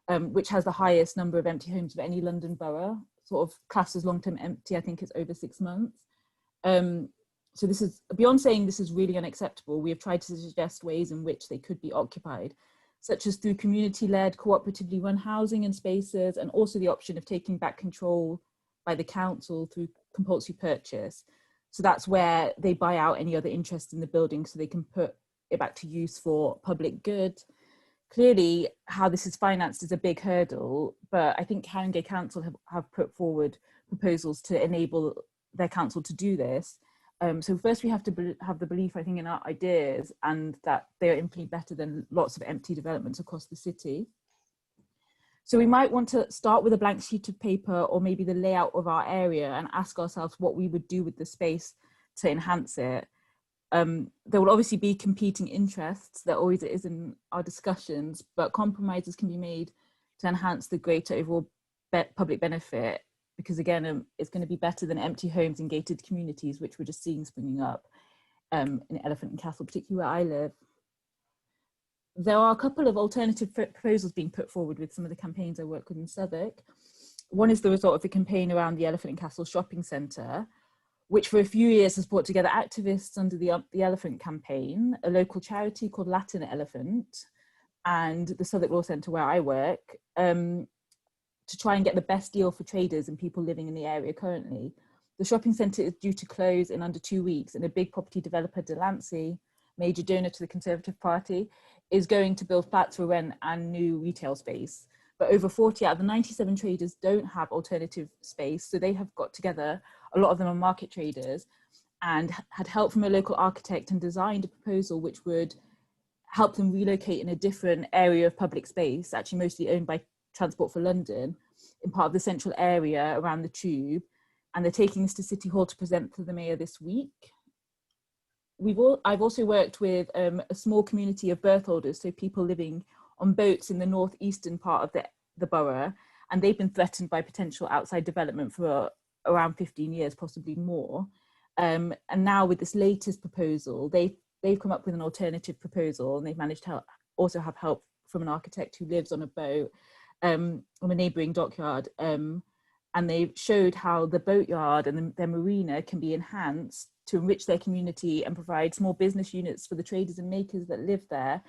which has the highest number of empty homes of any London borough, sort of classed as long-term empty. I think it's over 6 months. So this is, beyond saying this is really unacceptable, we have tried to suggest ways in which they could be occupied, such as through community-led, cooperatively run housing and spaces, and also the option of taking back control by the council through compulsory purchase. So that's where they buy out any other interest in the building so they can put it back to use for public good. Clearly, how this is financed is a big hurdle, but I think Haringey Council have put forward proposals to enable their council to do this. So first we have to have the belief, I think, in our ideas and that they are infinitely better than lots of empty developments across the city. So we might want to start with a blank sheet of paper or maybe the layout of our area and ask ourselves what we would do with the space to enhance it. There will obviously be competing interests, there always is in our discussions, but compromises can be made to enhance the greater overall public benefit, because again, it's going to be better than empty homes in gated communities, which we're just seeing springing up in Elephant and Castle, particularly where I live. There are a couple of alternative proposals being put forward with some of the campaigns I work with in Southwark. One is the result of the campaign around the Elephant and Castle shopping centre, which for a few years has brought together activists under the Elephant campaign, a local charity called Latin Elephant, and the Southwark Law Centre where I work, to try and get the best deal for traders and people living in the area currently. The shopping centre is due to close in under 2 weeks, and a big property developer, Delancey, major donor to the Conservative Party, is going to build flats for rent and new retail space. But over 40 out of the 97 traders don't have alternative space. So they have got together, a lot of them are market traders, and had help from a local architect and designed a proposal which would help them relocate in a different area of public space, actually mostly owned by Transport for London, in part of the central area around the Tube. And they're taking this to City Hall to present to the Mayor this week. I've also worked with a small community of berth holders, so people living on boats in the northeastern part of the borough, and they've been threatened by potential outside development for around 15 years, possibly more. And now with this latest proposal, they've come up with an alternative proposal, and they've managed to also have help from an architect who lives on a boat on a neighbouring dockyard. And they showed how the boatyard and their marina can be enhanced to enrich their community and provide small business units for the traders and makers that live there,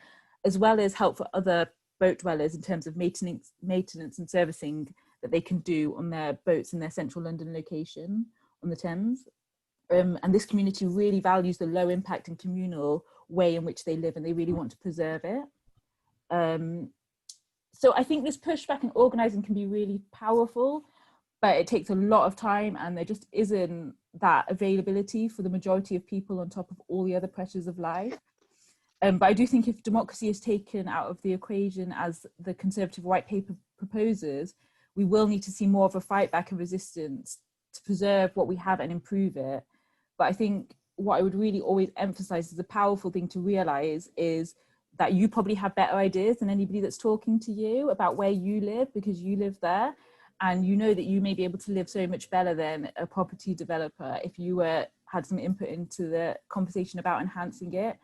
as well as help for other boat dwellers in terms of maintenance and servicing that they can do on their boats in their central London location on the Thames. And this community really values the low impact and communal way in which they live, and they really want to preserve it. So I think this pushback and organising can be really powerful, but it takes a lot of time, and there just isn't that availability for the majority of people on top of all the other pressures of life. But I do think if democracy is taken out of the equation, as the Conservative White Paper proposes, we will need to see more of a fight back and resistance to preserve what we have and improve it. But I think what I would really always emphasise as a powerful thing to realise is that you probably have better ideas than anybody that's talking to you about where you live, because you live there. And you know that you may be able to live so much better than a property developer if you had some input into the conversation about enhancing it.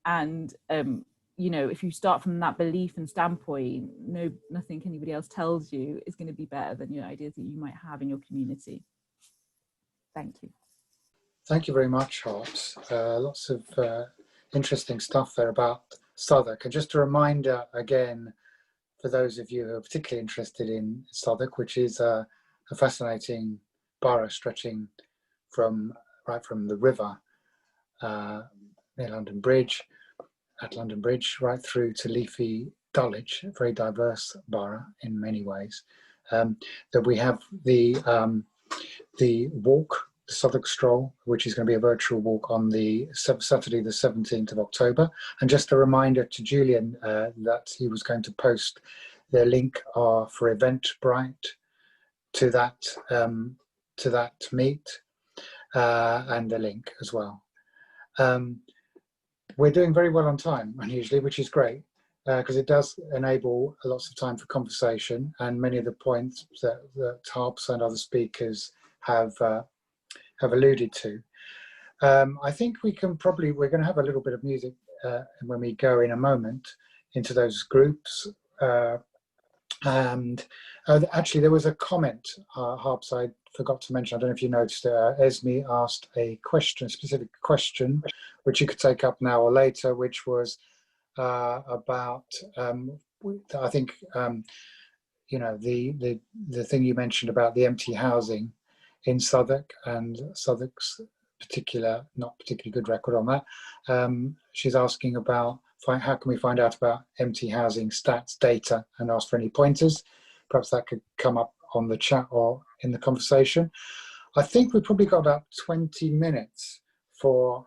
And, you know, if you start from that belief and standpoint, nothing anybody else tells you is going to be better than your ideas that you might have in your community. Thank you. Thank you very much, Harps. Lots of interesting stuff there about Southwark. And just a reminder again, for those of you who are particularly interested in Southwark, which is a fascinating borough stretching right from the river near London Bridge, at London Bridge, right through to leafy Dulwich, a very diverse borough in many ways. That we have the walk, the Southwark Stroll, which is going to be a virtual walk on the Saturday, the 17th of October. And just a reminder to Julian that he was going to post the link for Eventbrite to that meet and the link as well. We're doing very well on time, unusually, which is great, because it does enable lots of time for conversation, and many of the points that Harps and other speakers have alluded to. I think we're going to have a little bit of music when we go in a moment into those groups. And actually, there was a comment, Harps, I forgot to mention, I don't know if you noticed, Esme asked a specific question, which you could take up now or later, which was about, I think, you know, the thing you mentioned about the empty housing in Southwark, and Southwark's not particularly good record on that. She's asking about how can we find out about empty housing stats data, and ask for any pointers. Perhaps that could come up on the chat or in the conversation. I think we've probably got about 20 minutes for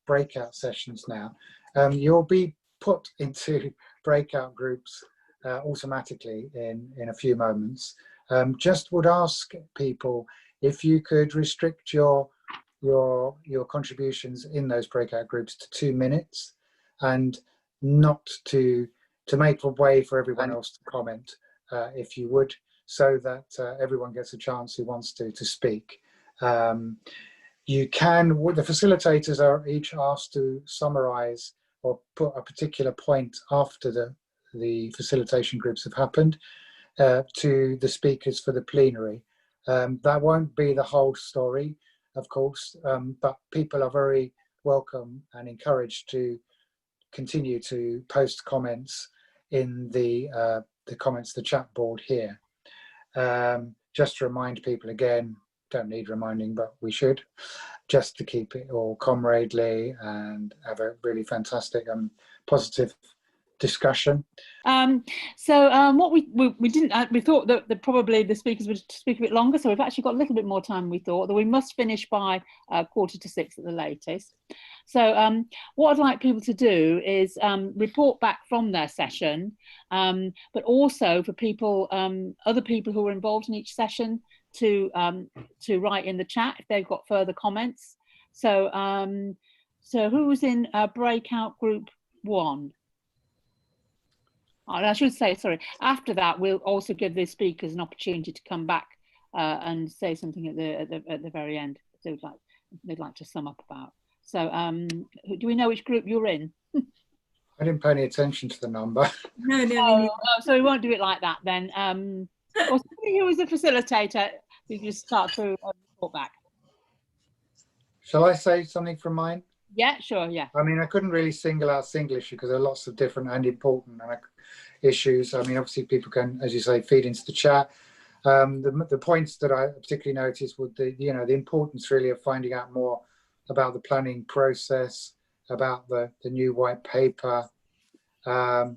breakout sessions now. You'll be put into breakout groups automatically in a few moments. Just would ask people if you could restrict your contributions in those breakout groups to 2 minutes, and not to make way for everyone else to comment, if you would, so that everyone gets a chance who wants to speak. You can, the facilitators are each asked to summarize or put a particular point after the facilitation groups have happened to the speakers for the plenary. That won't be the whole story, of course, but people are very welcome and encouraged to continue to post comments in the chat board here. Just to remind people again, don't need reminding, but we should, just to keep it all comradely and have a really fantastic and positive discussion. What we didn't, we thought that probably the speakers would speak a bit longer, so we've actually got a little bit more time. We thought that we must finish by 5:45 at the latest. So what I'd like people to do is report back from their session, but also for people, other people who were involved in each session, to write in the chat if they've got further comments. So who was in breakout group 1? And I should say, sorry, after that, we'll also give the speakers an opportunity to come back and say something at the very end they'd like to sum up about. So do we know which group you're in? I didn't pay any attention to the number. No. So we won't do it like that then. Or somebody who was a facilitator, we just start to report back. Shall I say something from mine? Yeah, sure, yeah. I mean, I couldn't really single out single issue because there are lots of different and important issues. I mean, obviously people can, as you say, feed into the chat. The points that I particularly noticed were the importance really of finding out more about the planning process, about the new white paper, the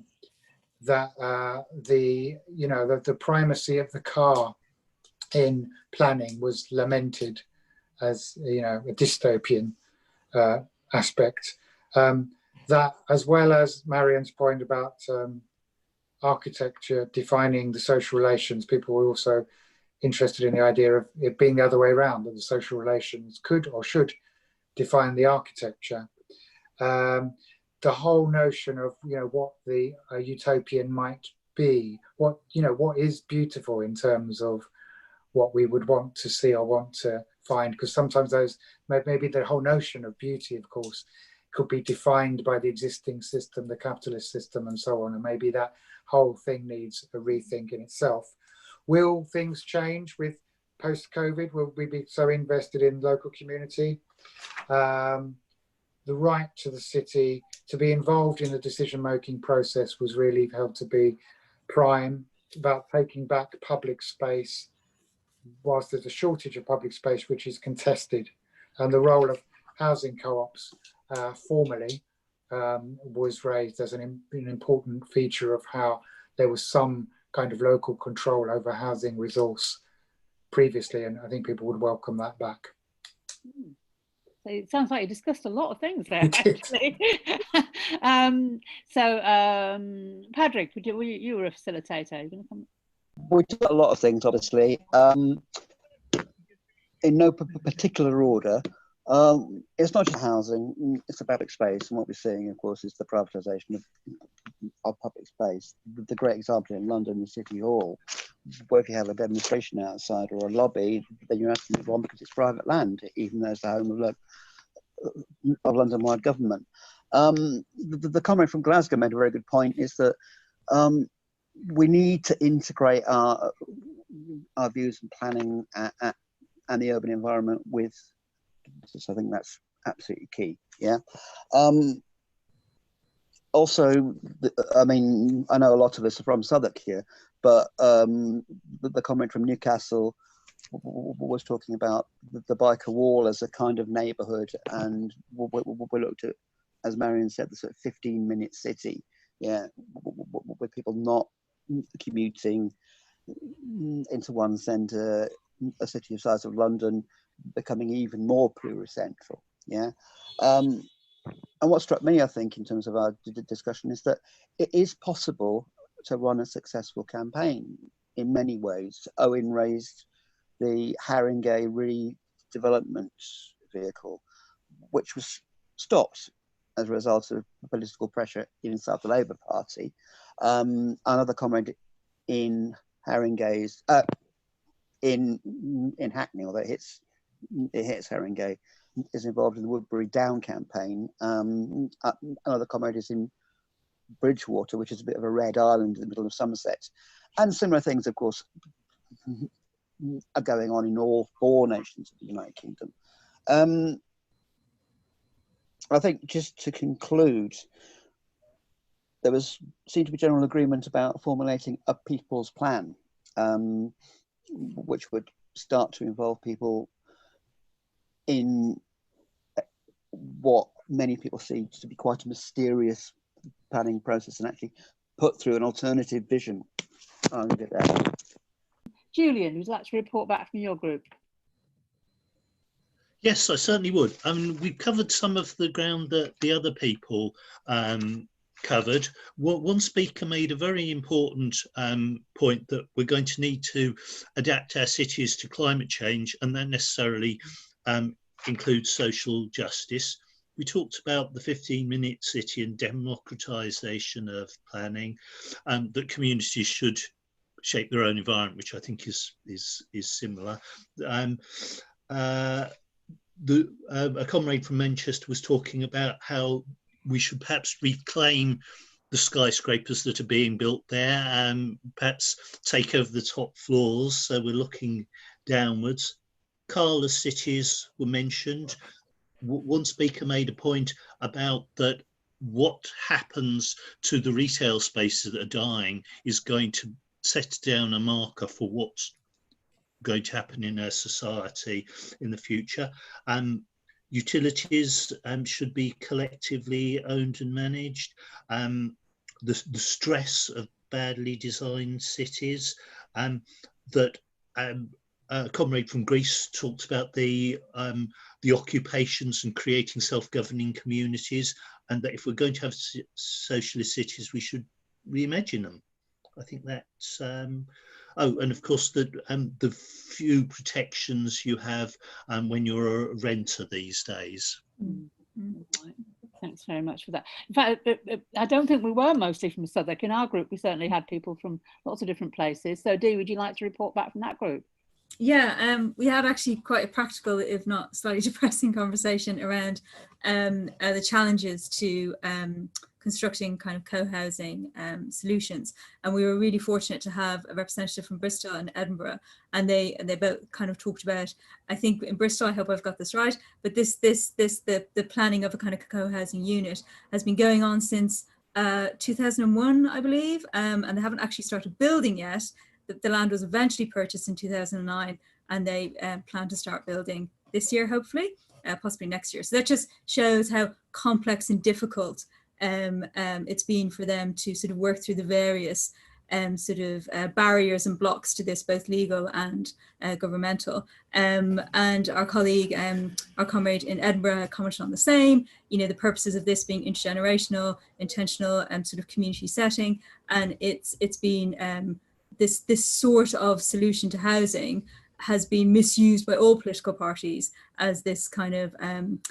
primacy of the car in planning was lamented as a dystopian aspect. That, as well as Marion's point about architecture defining the social relations, people were also interested in the idea of it being the other way around, that the social relations could or should define the architecture. The whole notion of what the utopian might be, what is beautiful in terms of what we would want to see or want to find, because sometimes those, maybe the whole notion of beauty, of course, could be defined by the existing system, the capitalist system and so on, and maybe that whole thing needs a rethink in itself. Will things change with post-COVID? Will we be so invested in local community? The right to the city to be involved in the decision-making process was really held to be prime, about taking back public space, whilst there's a shortage of public space which is contested, and the role of housing co-ops formally was raised as an important feature of how there was some kind of local control over housing resource previously, and I think people would welcome that back. So it sounds like you discussed a lot of things there, actually. Patrick, you were a facilitator. Are you going to come? We did a lot of things, obviously, in no particular order. It's not just housing, it's the public space, and what we're seeing, of course, is the privatisation of public space. The great example in London, the City Hall, where if you have a demonstration outside or a lobby, then you're absolutely wrong because it's private land, even though it's the home of London-wide government. The comment from Glasgow made a very good point, is that we need to integrate our views and planning and the urban environment with, so I think that's absolutely key. Yeah. Also, I mean, I know a lot of us are from Southwark here, but the comment from Newcastle was talking about the biker wall as a kind of neighbourhood, and we looked at, as Marion said, the sort of 15-minute city, yeah, with people not commuting into one centre, a city of size of London becoming even more pluricentral, yeah. And what struck me, I think, in terms of our discussion, is that it is possible to run a successful campaign in many ways. Owen raised the Haringey redevelopment vehicle, which was stopped as a result of political pressure inside the Labour Party. Another comrade in Haringey's, in Hackney, although it hits Haringey, is involved in the Woodbury Down campaign. Another comrade is in Bridgewater, which is a bit of a red island in the middle of Somerset. And similar things, of course, are going on in all 4 nations of the United Kingdom. I think, just to conclude, there seemed to be general agreement about formulating a people's plan, which would start to involve people in what many people see to be quite a mysterious planning process and actually put through an alternative vision. I'll leave it there. Julian, would you like to report back from your group? Yes, I certainly would. I mean, we've covered some of the ground that the other people covered. One speaker made a very important point that we're going to need to adapt our cities to climate change, and that necessarily includes social justice. We talked about the 15-minute city and democratisation of planning, that communities should shape their own environment, which I think is similar. A comrade from Manchester was talking about how we should perhaps reclaim the skyscrapers that are being built there and perhaps take over the top floors, so we're looking downwards. Carless cities were mentioned. One speaker made a point about that what happens to the retail spaces that are dying is going to set down a marker for what's going to happen in our society in the future. Utilities should be collectively owned and managed. The stress of badly designed cities, that a comrade from Greece talked about the occupations and creating self-governing communities, and that if we're going to have socialist cities, we should reimagine them. I think that's oh, and of course the few protections you have when you're a renter these days. Thanks very much for that. In fact, I don't think we were mostly from Southwark. In our group, we certainly had people from lots of different places. So Dee, would you like to report back from that group? Yeah, we had actually quite a practical, if not slightly depressing, conversation around the challenges to constructing kind of co-housing solutions, and we were really fortunate to have a representative from Bristol and Edinburgh, and they both kind of talked about, I think in Bristol, I hope I've got this right, but the planning of a kind of co-housing unit has been going on since 2001, I believe, and they haven't actually started building yet. The land was eventually purchased in 2009, and they plan to start building this year, hopefully, possibly next year. So that just shows how complex and difficult it's been for them to sort of work through the various barriers and blocks to this, both legal and governmental. And our colleague, our comrade in Edinburgh, commented on the same. You know, the purposes of this being intergenerational, intentional, sort of community setting, and it's been this sort of solution to housing has been misused by all political parties as this kind of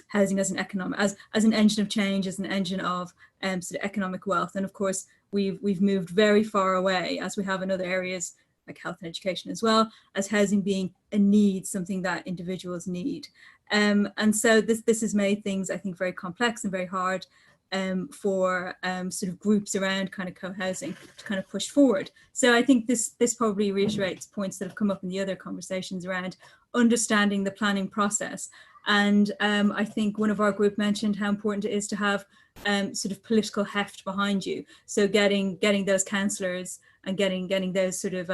housing as an economic, as an engine of change, as an engine of sort of economic wealth. And of course, we've moved very far away, as we have in other areas like health and education as well, as housing being a need, something that individuals need. And so this has made things, I think, very complex and very hard for sort of groups around kind of co-housing to kind of push forward. So I think this probably reiterates points that have come up in the other conversations around understanding the planning process. And I think one of our group mentioned how important it is to have sort of political heft behind you. So getting those councillors and getting those sort of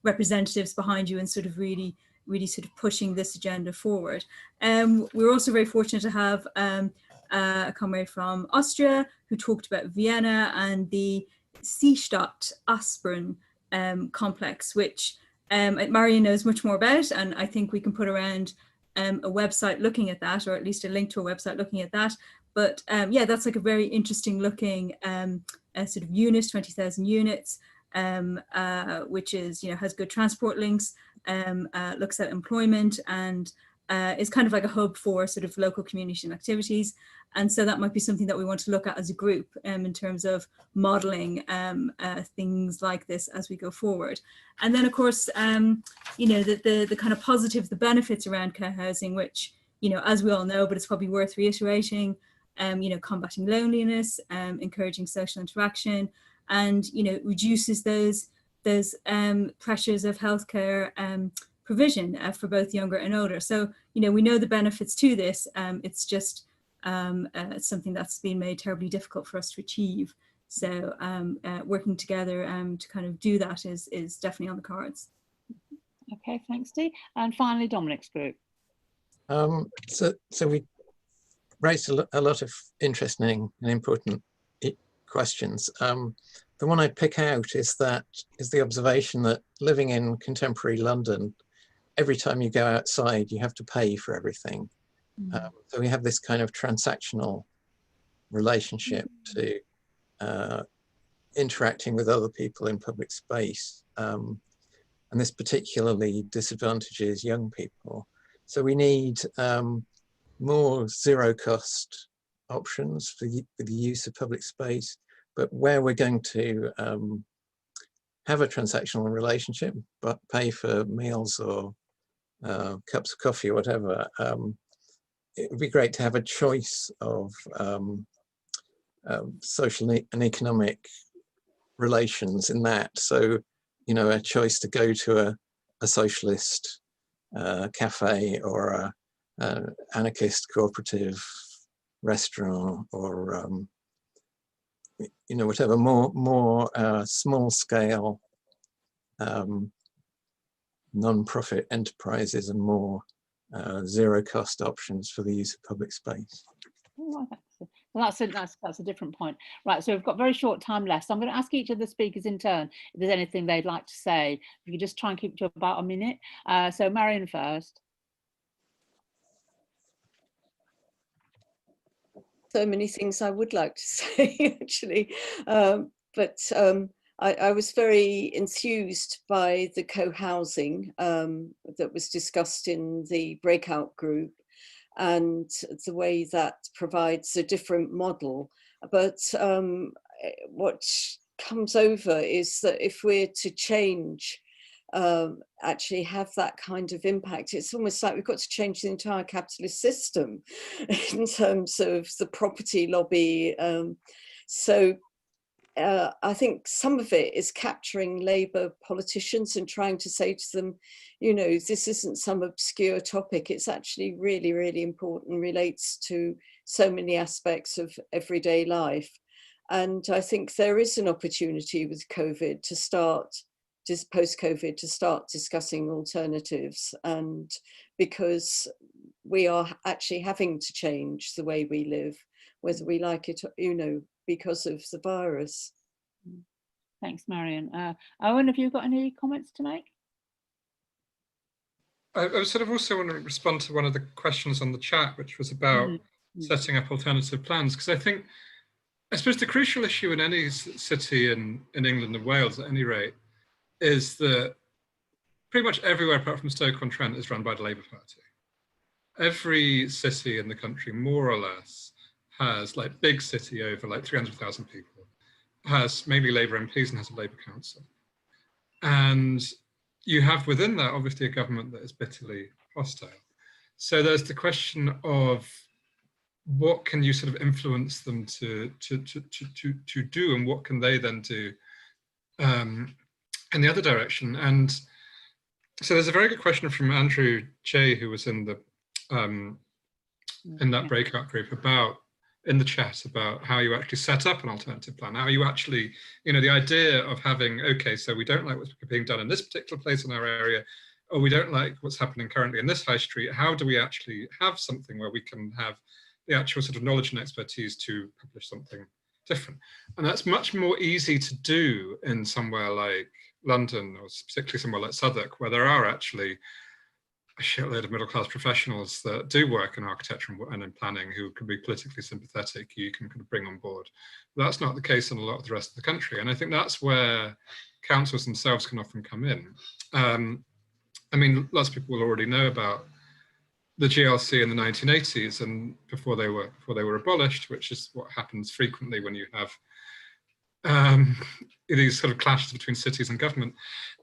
representatives behind you and sort of really sort of pushing this agenda forward. We're also very fortunate to have a comrade from Austria who talked about Vienna and the Seestadt Aspern complex, which Marion knows much more about, and I think we can put around a website looking at that, or at least a link to a website looking at that. But yeah, that's like a very interesting looking sort of unit, 20,000 units, which is, you know, has good transport links, looks at employment, and is kind of like a hub for sort of local community and activities. And so that might be something that we want to look at as a group in terms of modelling things like this as we go forward. And then, of course, you know, the kind of positives, the benefits around co-housing, which, you know, as we all know, but it's probably worth reiterating, you know, combating loneliness, encouraging social interaction, and, you know, reduces those pressures of healthcare provision for both younger and older. So, you know, we know the benefits to this. It's just something that's been made terribly difficult for us to achieve. So working together to kind of do that is definitely on the cards. Okay, thanks, Dee. And finally, Dominic's group. So we raised a lot of interesting and important questions. The one I'd pick out is the observation that living in contemporary London, every time you go outside, you have to pay for everything. So we have this kind of transactional relationship to interacting with other people in public space. And this particularly disadvantages young people. So we need more zero-cost options for the use of public space, but where we're going to have a transactional relationship, but pay for meals or cups of coffee or whatever, it would be great to have a choice of social and economic relations in that. So, you know, a choice to go to a socialist cafe or an anarchist cooperative restaurant, or you know, whatever, more small scale non-profit enterprises and more zero cost options for the use of public space. Oh, well, that's a different point. Right, so we've got very short time left. So I'm going to ask each of the speakers in turn if there's anything they'd like to say. If you could just try and keep it to about a minute. So Marion first. So many things I would like to say, actually, but I was very enthused by the co-housing that was discussed in the breakout group, and the way that provides a different model. But what comes over is that if we're to change, actually have that kind of impact, it's almost like we've got to change the entire capitalist system in terms of the property lobby. I think some of it is capturing Labour politicians and trying to say to them, you know, this isn't some obscure topic. It's actually really, really important, relates to so many aspects of everyday life. And I think there is an opportunity with COVID to start, just post-COVID, to start discussing alternatives. And because we are actually having to change the way we live, whether we like it, you know, because of the virus. Thanks, Marion. Owen, have you got any comments to make? I sort of also want to respond to one of the questions on the chat, which was about setting up alternative plans, because I suppose the crucial issue in any city in England and Wales, at any rate, is that pretty much everywhere apart from Stoke-on-Trent is run by the Labour Party. Every city in the country, more or less, has, like, big city over like 300,000 people, has mainly Labour MPs and has a Labour council. And you have within that, obviously, a government that is bitterly hostile. So there's the question of what can you sort of influence them to do, and what can they then do in the other direction? And so there's a very good question from Andrew J, who was in the in that breakout group, in the chat, about how you actually set up an alternative plan, how you actually, you know, the idea of having, okay, so we don't like what's being done in this particular place in our area, or we don't like what's happening currently in this high street, how do we actually have something where we can have the actual sort of knowledge and expertise to publish something different? And that's much more easy to do in somewhere like London, or particularly somewhere like Southwark, where there are actually a shitload of middle-class professionals that do work in architecture and in planning who can be politically sympathetic, you can kind of bring on board. But that's not the case in a lot of the rest of the country. And I think that's where councils themselves can often come in. I mean, lots of people will already know about the GLC in the 1980s and before they were abolished, which is what happens frequently when you have these sort of clashes between cities and government.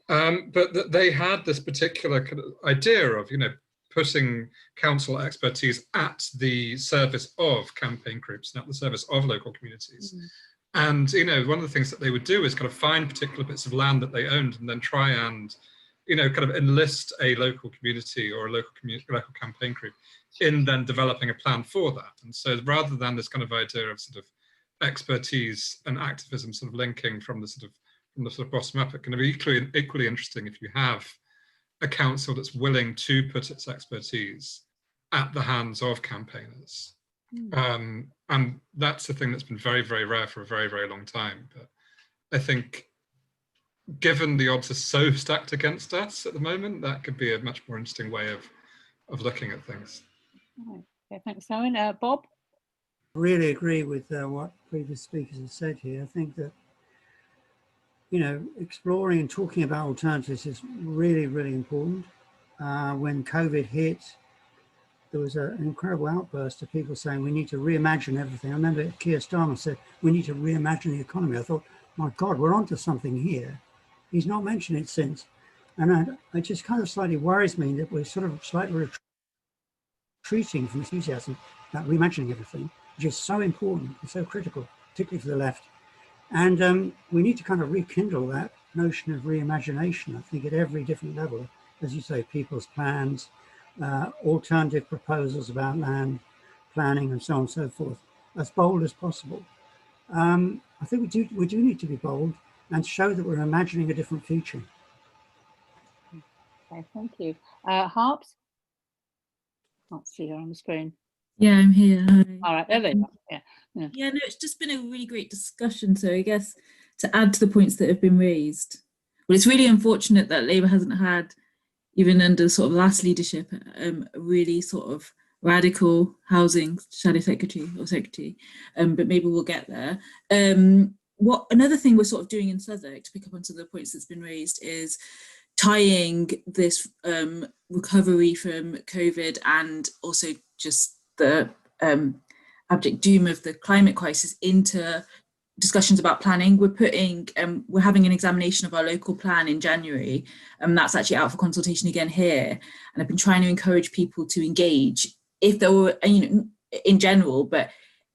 But they had this particular kind of idea of, you know, putting council expertise at the service of campaign groups and at the service of local communities. And, you know, one of the things that they would do is kind of find particular bits of land that they owned and then try and, you know, kind of enlist a local community or a local campaign group in then developing a plan for that. And so rather than this kind of idea of sort of expertise and activism sort of linking from the sort of bottom up, it can be equally interesting if you have a council that's willing to put its expertise at the hands of campaigners. And that's a thing that's been very, very rare for a very, very long time. But I think given the odds are so stacked against us at the moment, that could be a much more interesting way of looking at things. Okay, thanks, Owen. Bob? I really agree with what previous speakers have said here. I think that, you know, exploring and talking about alternatives is really, really important. When COVID hit, there was an incredible outburst of people saying we need to reimagine everything. I remember Keir Starmer said we need to reimagine the economy. I thought, my God, we're onto something here. He's not mentioned it since. And it just kind of slightly worries me that we're sort of slightly retreating from enthusiasm about reimagining everything, which is so important and so critical, particularly for the left. And we need to kind of rekindle that notion of reimagination, I think, at every different level. As you say, people's plans, alternative proposals about land planning and so on and so forth, as bold as possible. I think we do need to be bold and show that we're imagining a different future. Okay, thank you. Harps? Can't see her on the screen. Yeah, I'm here. Hi. All right, there they are. Yeah, no, it's just been a really great discussion. So I guess to add to the points that have been raised, well, it's really unfortunate that Labour hasn't had, even under sort of last leadership, a really sort of radical housing shadow secretary, but maybe we'll get there. Another thing we're sort of doing in Southwark, to pick up on some of the points that's been raised, is tying this recovery from COVID and also just the abject doom of the climate crisis into discussions about planning. We're having an examination of our local plan in January, and that's actually out for consultation again here. And I've been trying to encourage people to engage, if there were, in general, but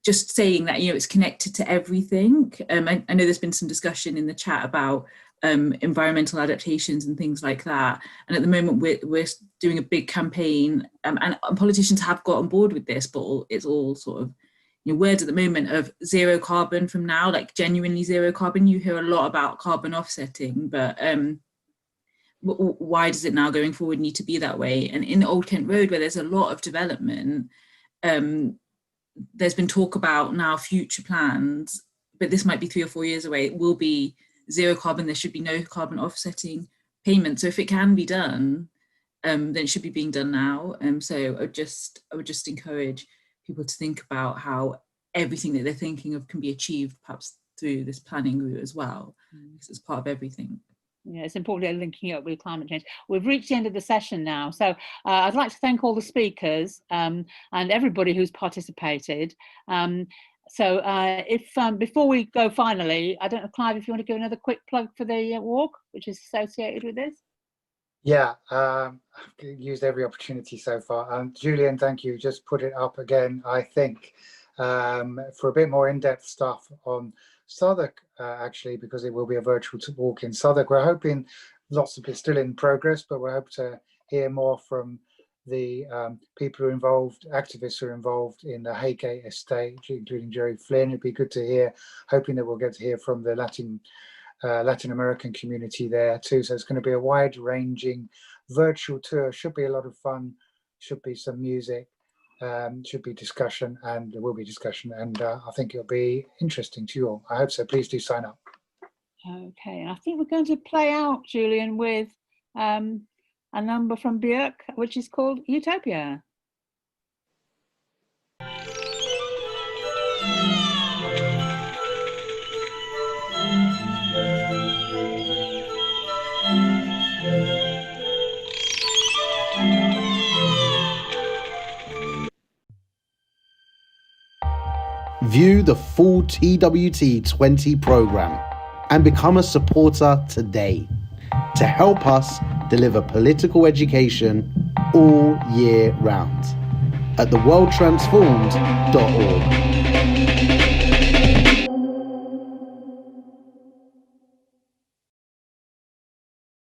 just saying that, it's connected to everything. I know there's been some discussion in the chat about environmental adaptations and things like that. And at the moment we're doing a big campaign, and politicians have got on board with this, but it's all sort of, words at the moment of zero carbon from now, like genuinely zero carbon. You hear a lot about carbon offsetting, but why does it now going forward need to be that way? And in Old Kent Road, where there's a lot of development, there's been talk about now future plans, but this might be 3 or 4 years away. It will be zero carbon. There should be no carbon offsetting payment. So if it can be done, then it should be being done now. So I would just encourage people to think about how everything that they're thinking of can be achieved, perhaps through this planning route as well, because it's part of everything. Yeah, it's important linking up with climate change. We've reached the end of the session now, so I'd like to thank all the speakers and everybody who's participated. So if before we go finally, I don't know, Clive, if you want to give another quick plug for the walk, which is associated with this. Yeah, I've used every opportunity so far. Julian, thank you. Just put it up again, I think, for a bit more in-depth stuff on Southwark, actually, because it will be a virtual walk in Southwark. We're hoping lots of it's still in progress, but we hope to hear more from the people who are involved, activists who are involved in the Haygate estate, including Jerry Flynn. It'd be good to hear, hoping that we'll get to hear from the Latin American community there too. So it's going to be a wide-ranging virtual tour. Should be a lot of fun. Should be some music. Should be discussion, and there will be discussion. And I think it'll be interesting to you all. I hope so. Please do sign up. Okay, I think we're going to play out, Julian, with a number from Björk, which is called Utopia. View the full TWT20 program and become a supporter today to help us deliver political education all year round at theworldtransformed.org.